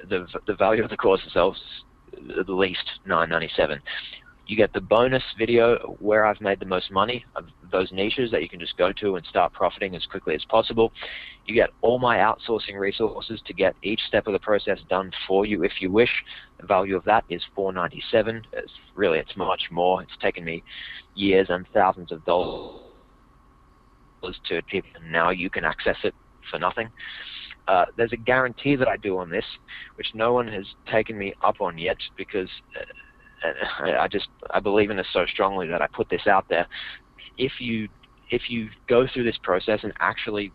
the value of the course itself is at least $9.97. You get the bonus video where I've made the most money of those niches that you can just go to and start profiting as quickly as possible. You get all my outsourcing resources to get each step of the process done for you if you wish. The value of that is $4.97. It's much more. It's taken me years and thousands of dollars to achieve, and now you can access it for nothing. There's a guarantee that I do on this, which no one has taken me up on yet, because and I believe in this so strongly that I put this out there. If you go through this process and actually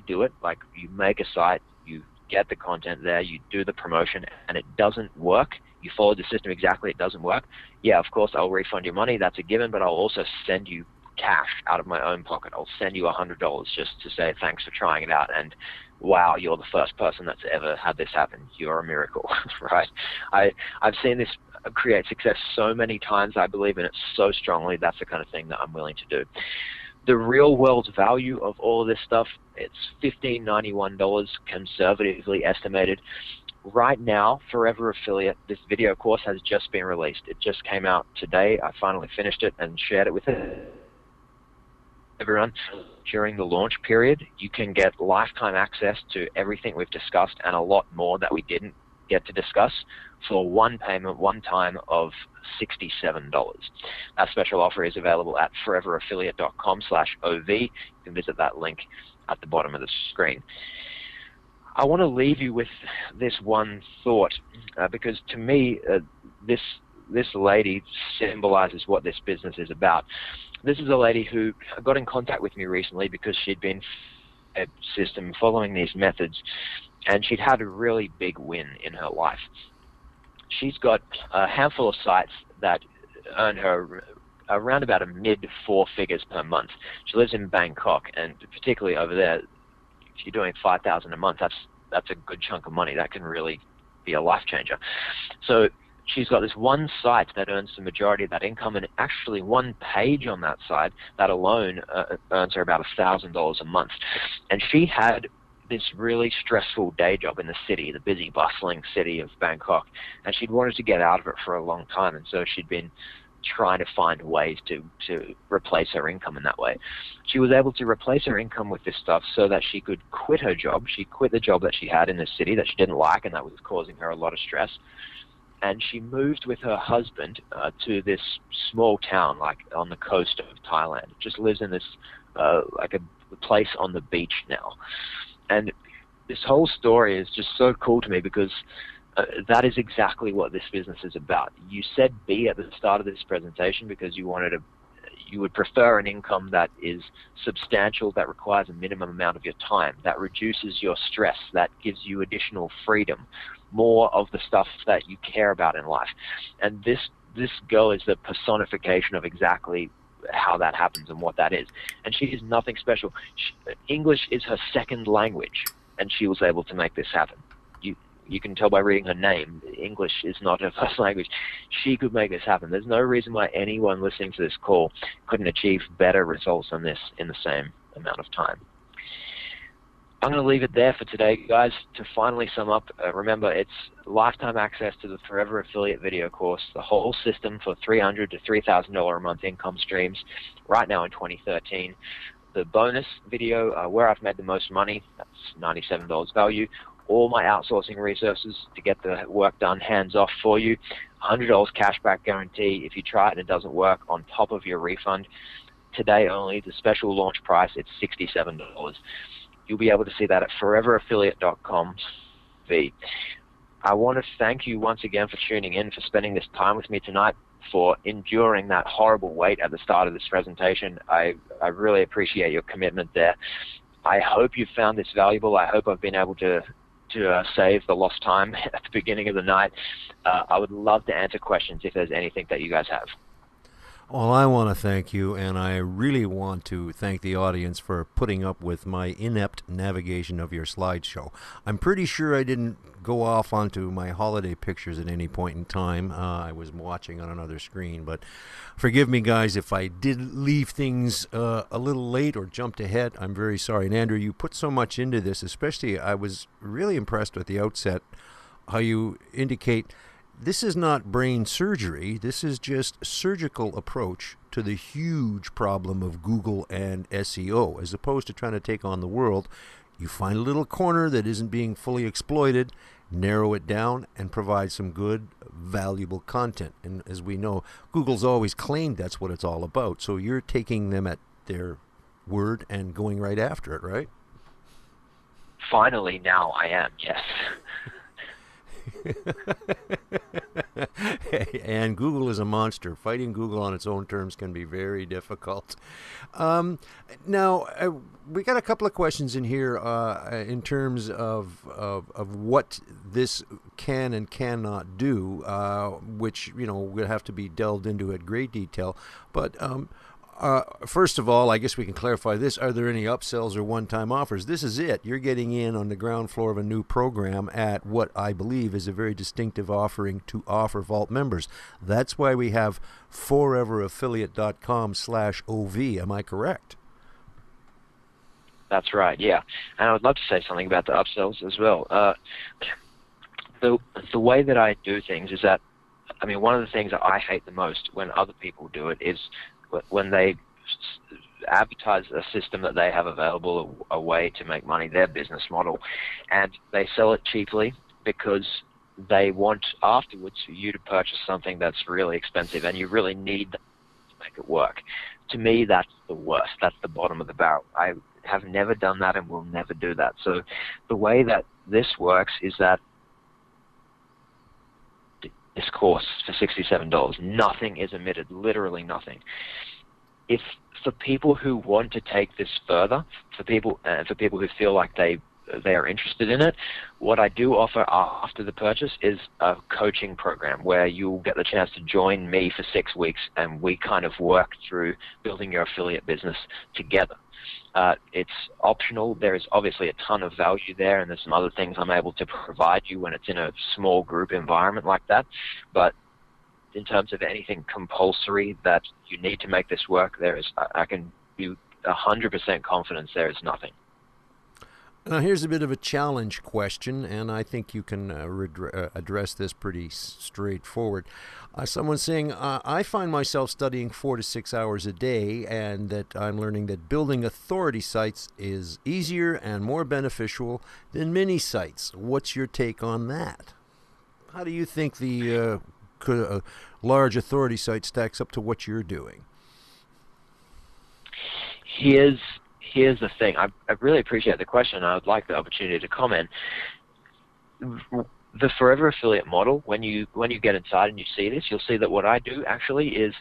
do it, like you make a site, you get the content there, you do the promotion, and it doesn't work, you follow the system exactly, it doesn't work, yeah, of course I'll refund your money, that's a given, but I'll also send you cash out of my own pocket. I'll send you $100 just to say thanks for trying it out, and wow, you're the first person that's ever had this happen. You're a miracle, right? I've seen this create success so many times. I believe in it so strongly. That's the kind of thing that I'm willing to do. The real world value of all of this stuff, it's $15.91 conservatively estimated. Right now, Forever Affiliate, this video course has just been released. It just came out today. I finally finished it and shared it with everyone. During the launch period, you can get lifetime access to everything we've discussed and a lot more that we didn't get to discuss for one payment, one time of $67. That special offer is available at foreveraffiliate.com/OV. You can visit that link at the bottom of the screen. I want to leave you with this one thought, because to me, this lady symbolizes what this business is about. This is a lady who got in contact with me recently because she'd been a system following these methods, and she'd had a really big win in her life. She's got a handful of sites that earn her around about a mid-4 figures per month. She lives in Bangkok, and particularly over there, if you're doing $5,000 a month, that's a good chunk of money. That can really be a life changer. So she's got this one site that earns the majority of that income, and actually one page on that site that alone earns her about $1,000 a month. And she had this really stressful day job in the city, the busy, bustling city of Bangkok, and she'd wanted to get out of it for a long time, and so she'd been trying to find ways to replace her income in that way. She was able to replace her income with this stuff so that she could quit her job. She quit the job that she had in the city that she didn't like and that was causing her a lot of stress. And she moved with her husband to this small town, like on the coast of Thailand. Just lives in this like a place on the beach now. And this whole story is just so cool to me because that is exactly what this business is about. You said B at the start of this presentation because you would prefer an income that is substantial, that requires a minimum amount of your time, that reduces your stress, that gives you additional freedom, more of the stuff that you care about in life. And this girl is the personification of exactly how that happens and what that is. And she is nothing special. English is her second language, and she was able to make this happen. You can tell by reading her name, English is not her first language. She could make this happen. There's no reason why anyone listening to this call couldn't achieve better results than this in the same amount of time. I'm going to leave it there for today, guys. To finally sum up, remember, it's lifetime access to the Forever Affiliate video course, the whole system for $300 to $3,000 a month income streams right now in 2013. The bonus video, where I've made the most money, that's $97 value. All my outsourcing resources to get the work done hands-off for you. $100 cashback guarantee. If you try it and it doesn't work, on top of your refund. Today only, the special launch price, it's $67. You'll be able to see that at foreveraffiliate.com. I want to thank you once again for tuning in, for spending this time with me tonight, for enduring that horrible wait at the start of this presentation. I really appreciate your commitment there. I hope you found this valuable. I hope I've been able to save the lost time at the beginning of the night. I would love to answer questions if there's anything that you guys have. Well, I want to thank you, and I really want to thank the audience for putting up with my inept navigation of your slideshow. I'm pretty sure I didn't go off onto my holiday pictures at any point in time. I was watching on another screen, but forgive me, guys, if I did leave things a little late or jumped ahead. I'm very sorry. And Andrew, you put so much into this, especially I was really impressed at the outset how you indicate this is not brain surgery. This is just surgical approach to the huge problem of Google and SEO. As opposed to trying to take on the world, you find a little corner that isn't being fully exploited, narrow it down, and provide some good, valuable content. And as we know, Google's always claimed that's what it's all about. So you're taking them at their word and going right after it, right? Finally, now I am, yes. And Google is a monster. Fighting Google on its own terms can be very difficult. Now, we got a couple of questions in here in terms of what this can and cannot do, which, will have to be delved into at great detail. But first of all, I guess we can clarify this. Are there any upsells or one-time offers? This is it. You're getting in on the ground floor of a new program at what I believe is a very distinctive offering to OfferVault members. That's why we have foreveraffiliate.com/OV. Am I correct? That's right, yeah. And I would love to say something about the upsells as well. The way that I do things is that, one of the things that I hate the most when other people do it is when they advertise a system that they have available, a way to make money, their business model, and they sell it cheaply because they want afterwards for you to purchase something that's really expensive and you really need to make it work. To me, that's the worst. That's the bottom of the barrel. I have never done that and will never do that. So the way that this works is that this course for $67, nothing is omitted, literally nothing. If for people who want to take this further, for people who feel like they are interested in it, what I do offer after the purchase is a coaching program where you'll get the chance to join me for 6 weeks and we kind of work through building your affiliate business together. It's optional. There is obviously a ton of value there, and there's some other things I'm able to provide you when it's in a small group environment like that. But in terms of anything compulsory that you need to make this work, I can be 100% confidence there is nothing. Now, here's a bit of a challenge question, and I think you can address this pretty straightforward. Someone's saying, I find myself studying 4 to 6 hours a day, and that I'm learning that building authority sites is easier and more beneficial than mini sites. What's your take on that? How do you think the large authority site stacks up to what you're doing? Here's the thing. I really appreciate the question. I would like the opportunity to comment. The Forever Affiliate model, when you get inside and you see this, you'll see that what I do actually is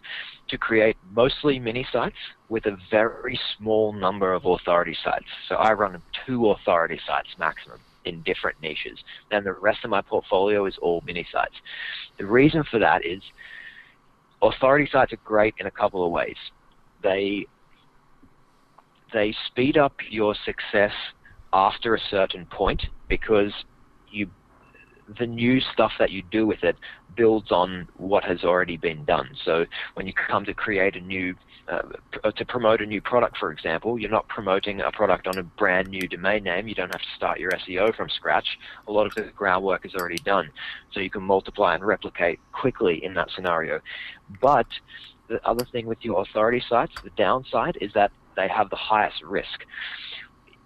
to create mostly mini sites with a very small number of authority sites. So I run 2 authority sites maximum in different niches. And the rest of my portfolio is all mini sites. The reason for that is authority sites are great in a couple of ways. They speed up your success after a certain point because the new stuff that you do with it builds on what has already been done. So when you come to create to promote a new product, for example, you're not promoting a product on a brand new domain name. You don't have to start your SEO from scratch. A lot of the groundwork is already done. So you can multiply and replicate quickly in that scenario. But the other thing with your authority sites, the downside is that they have the highest risk.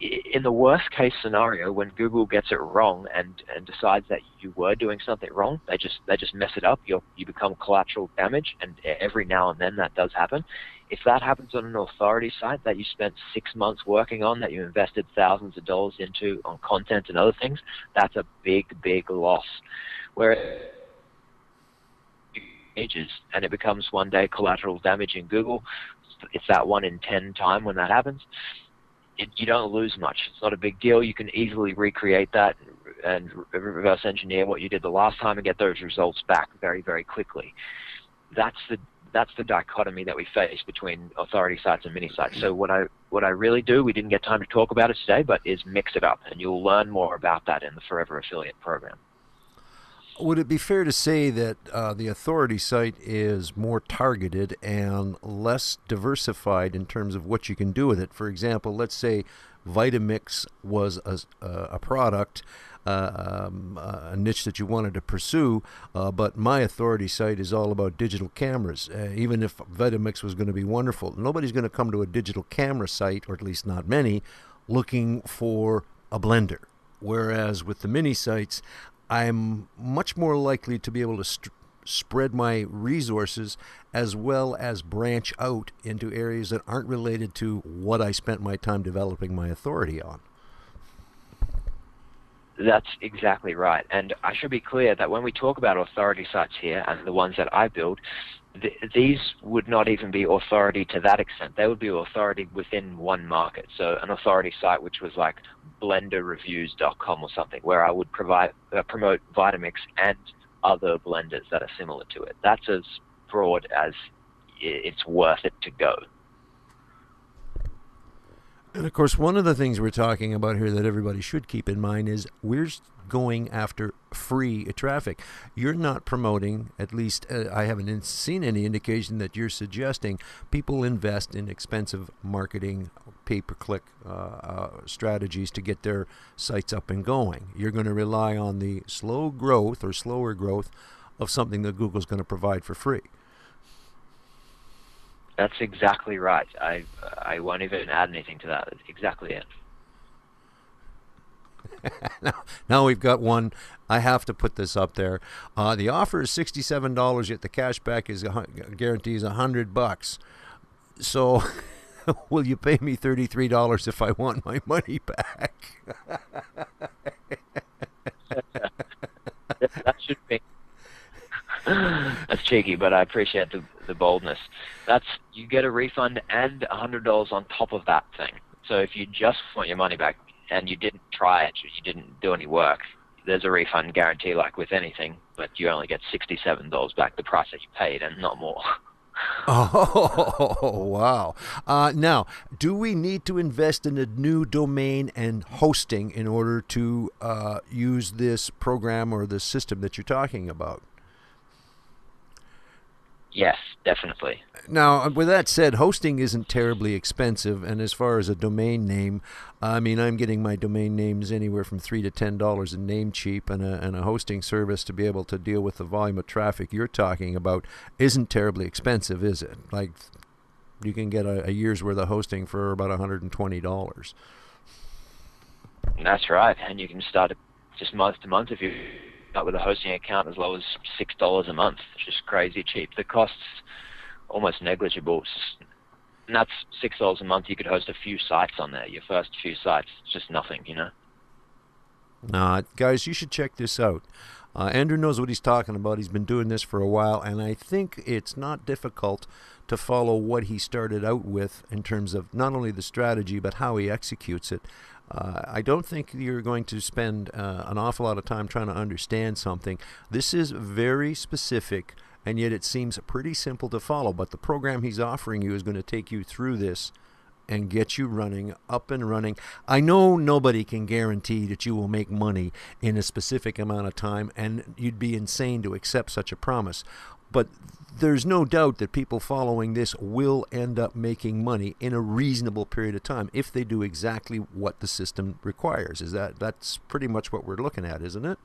In the worst case scenario, when Google gets it wrong and decides that you were doing something wrong, they just mess it up. You become collateral damage, and every now and then that does happen. If that happens on an authority site that you spent 6 months working on, that you invested thousands of dollars into on content and other things, that's a big loss. Whereas and it becomes one day collateral damage in Google, it's that 1 in 10 time when that happens. You don't lose much. It's not a big deal. You can easily recreate that and reverse engineer what you did the last time and get those results back very, very quickly. That's the dichotomy that we face between authority sites and mini sites. So what I really do, we didn't get time to talk about it today, but is mix it up, and you'll learn more about that in the Forever Affiliate program. Would it be fair to say that the authority site is more targeted and less diversified in terms of what you can do with it? For example, let's say Vitamix was a product, a niche that you wanted to pursue, but my authority site is all about digital cameras. Even if Vitamix was going to be wonderful, nobody's going to come to a digital camera site, or at least not many, looking for a blender. Whereas with the mini sites, I'm much more likely to be able to spread my resources as well as branch out into areas that aren't related to what I spent my time developing my authority on. That's exactly right. And I should be clear that when we talk about authority sites here, and the ones that I build, these would not even be authority to that extent. They would be authority within one market. So an authority site which was like blenderreviews.com or something, where I would promote Vitamix and other blenders that are similar to it. That's as broad as it's worth it to go. And of course, one of the things we're talking about here that everybody should keep in mind is we're going after free traffic. You're not promoting, at least I haven't seen any indication that you're suggesting people invest in expensive marketing, pay-per-click strategies to get their sites up and going. You're going to rely on the slow growth or slower growth of something that Google's going to provide for free. That's exactly right. I won't even add anything to that. That's exactly it. Now we've got one. I have to put this up there. The offer is $67, yet the cashback guarantee is $100. So, will you pay me $33 if I want my money back? That should be. That's cheeky, but I appreciate the boldness. You get a refund and $100 on top of that thing. So if you just want your money back and you didn't try it, you didn't do any work, there's a refund guarantee like with anything, but you only get $67 back, the price that you paid, and not more. Oh, wow. Now, do we need to invest in a new domain and hosting in order to use this program or this system that you're talking about? Yes, definitely. Now, with that said, hosting isn't terribly expensive, and as far as a domain name, I mean, I'm getting my domain names anywhere from $3 to $10 a Namecheap, and a hosting service to be able to deal with the volume of traffic you're talking about isn't terribly expensive, is it? Like, you can get a year's worth of hosting for about $120. That's right, and you can start just month to month if you start with a hosting account as low as $6 a month. It's just crazy cheap. The cost's almost negligible. And that's $6 a month. You could host a few sites on there. Your first few sites, it's just nothing, you know. Guys, you should check this out. Andrew knows what he's talking about. He's been doing this for a while, and I think it's not difficult to follow what he started out with in terms of not only the strategy, but how he executes it. I don't think you're going to spend an awful lot of time trying to understand something. This is very specific, and yet it seems pretty simple to follow. But the program he's offering you is going to take you through this and get you running, up and running. I know nobody can guarantee that you will make money in a specific amount of time, and you'd be insane to accept such a promise. But there's no doubt that people following this will end up making money in a reasonable period of time if they do exactly what the system requires. That's pretty much what we're looking at, isn't it?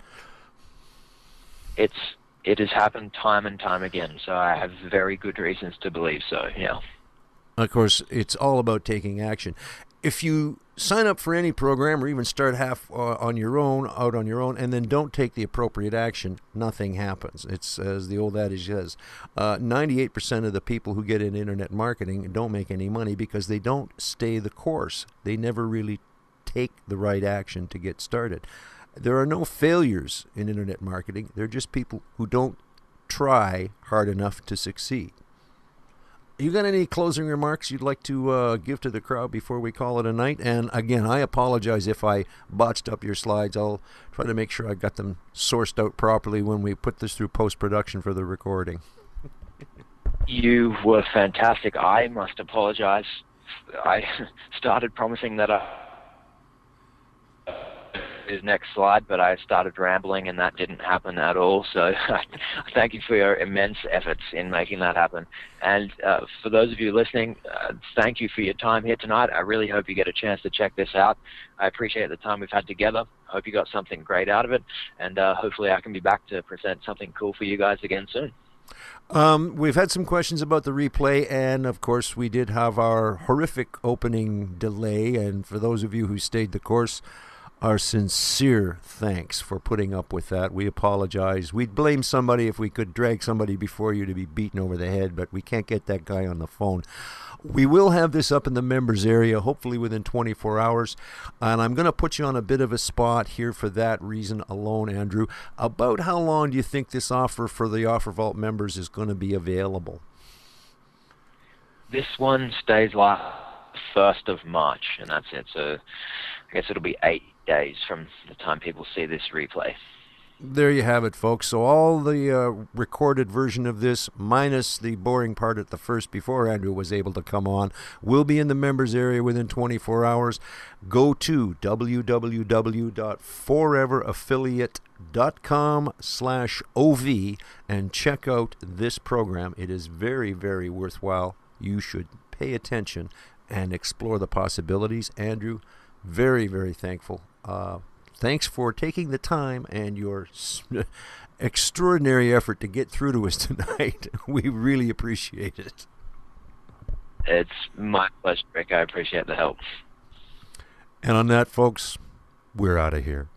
It has happened time and time again, so I have very good reasons to believe so, yeah. Of course, it's all about taking action. If you sign up for any program or even start out on your own, and then don't take the appropriate action, nothing happens. It's, as the old adage says, 98% of the people who get into internet marketing don't make any money because they don't stay the course. They never really take the right action to get started. There are no failures in internet marketing. They're just people who don't try hard enough to succeed. You got any closing remarks you'd like to give to the crowd before we call it a night? And again, I apologize if I botched up your slides. I'll try to make sure I got them sourced out properly when we put this through post-production for the recording. You were fantastic. I must apologize. I started promising that his next slide, but I started rambling and that didn't happen at all. So thank you for your immense efforts in making that happen. And for those of you listening, thank you for your time here tonight. I really hope you get a chance to check this out. I appreciate the time we've had together. I hope you got something great out of it. And hopefully I can be back to present something cool for you guys again soon. We've had some questions about the replay, and of course we did have our horrific opening delay. And for those of you who stayed the course, our sincere thanks for putting up with that. We apologize. We'd blame somebody if we could drag somebody before you to be beaten over the head, but we can't get that guy on the phone. We will have this up in the members area, hopefully within 24 hours. And I'm going to put you on a bit of a spot here for that reason alone, Andrew. About how long do you think this offer for the OfferVault members is going to be available? This one stays like 1st of March, and that's it. So I guess it'll be 8 days from the time people see this replay. There you have it, folks. So all the recorded version of this, minus the boring part at the first before Andrew was able to come on, will be in the members area within 24 hours. Go to www.foreveraffiliate.com/OV and check out this program. It is very, very worthwhile. You should pay attention and explore the possibilities. Andrew, very, very thankful. Thanks for taking the time and your extraordinary effort to get through to us tonight. We really appreciate it. It's my pleasure, Rick. I appreciate the help. And on that, folks, we're out of here.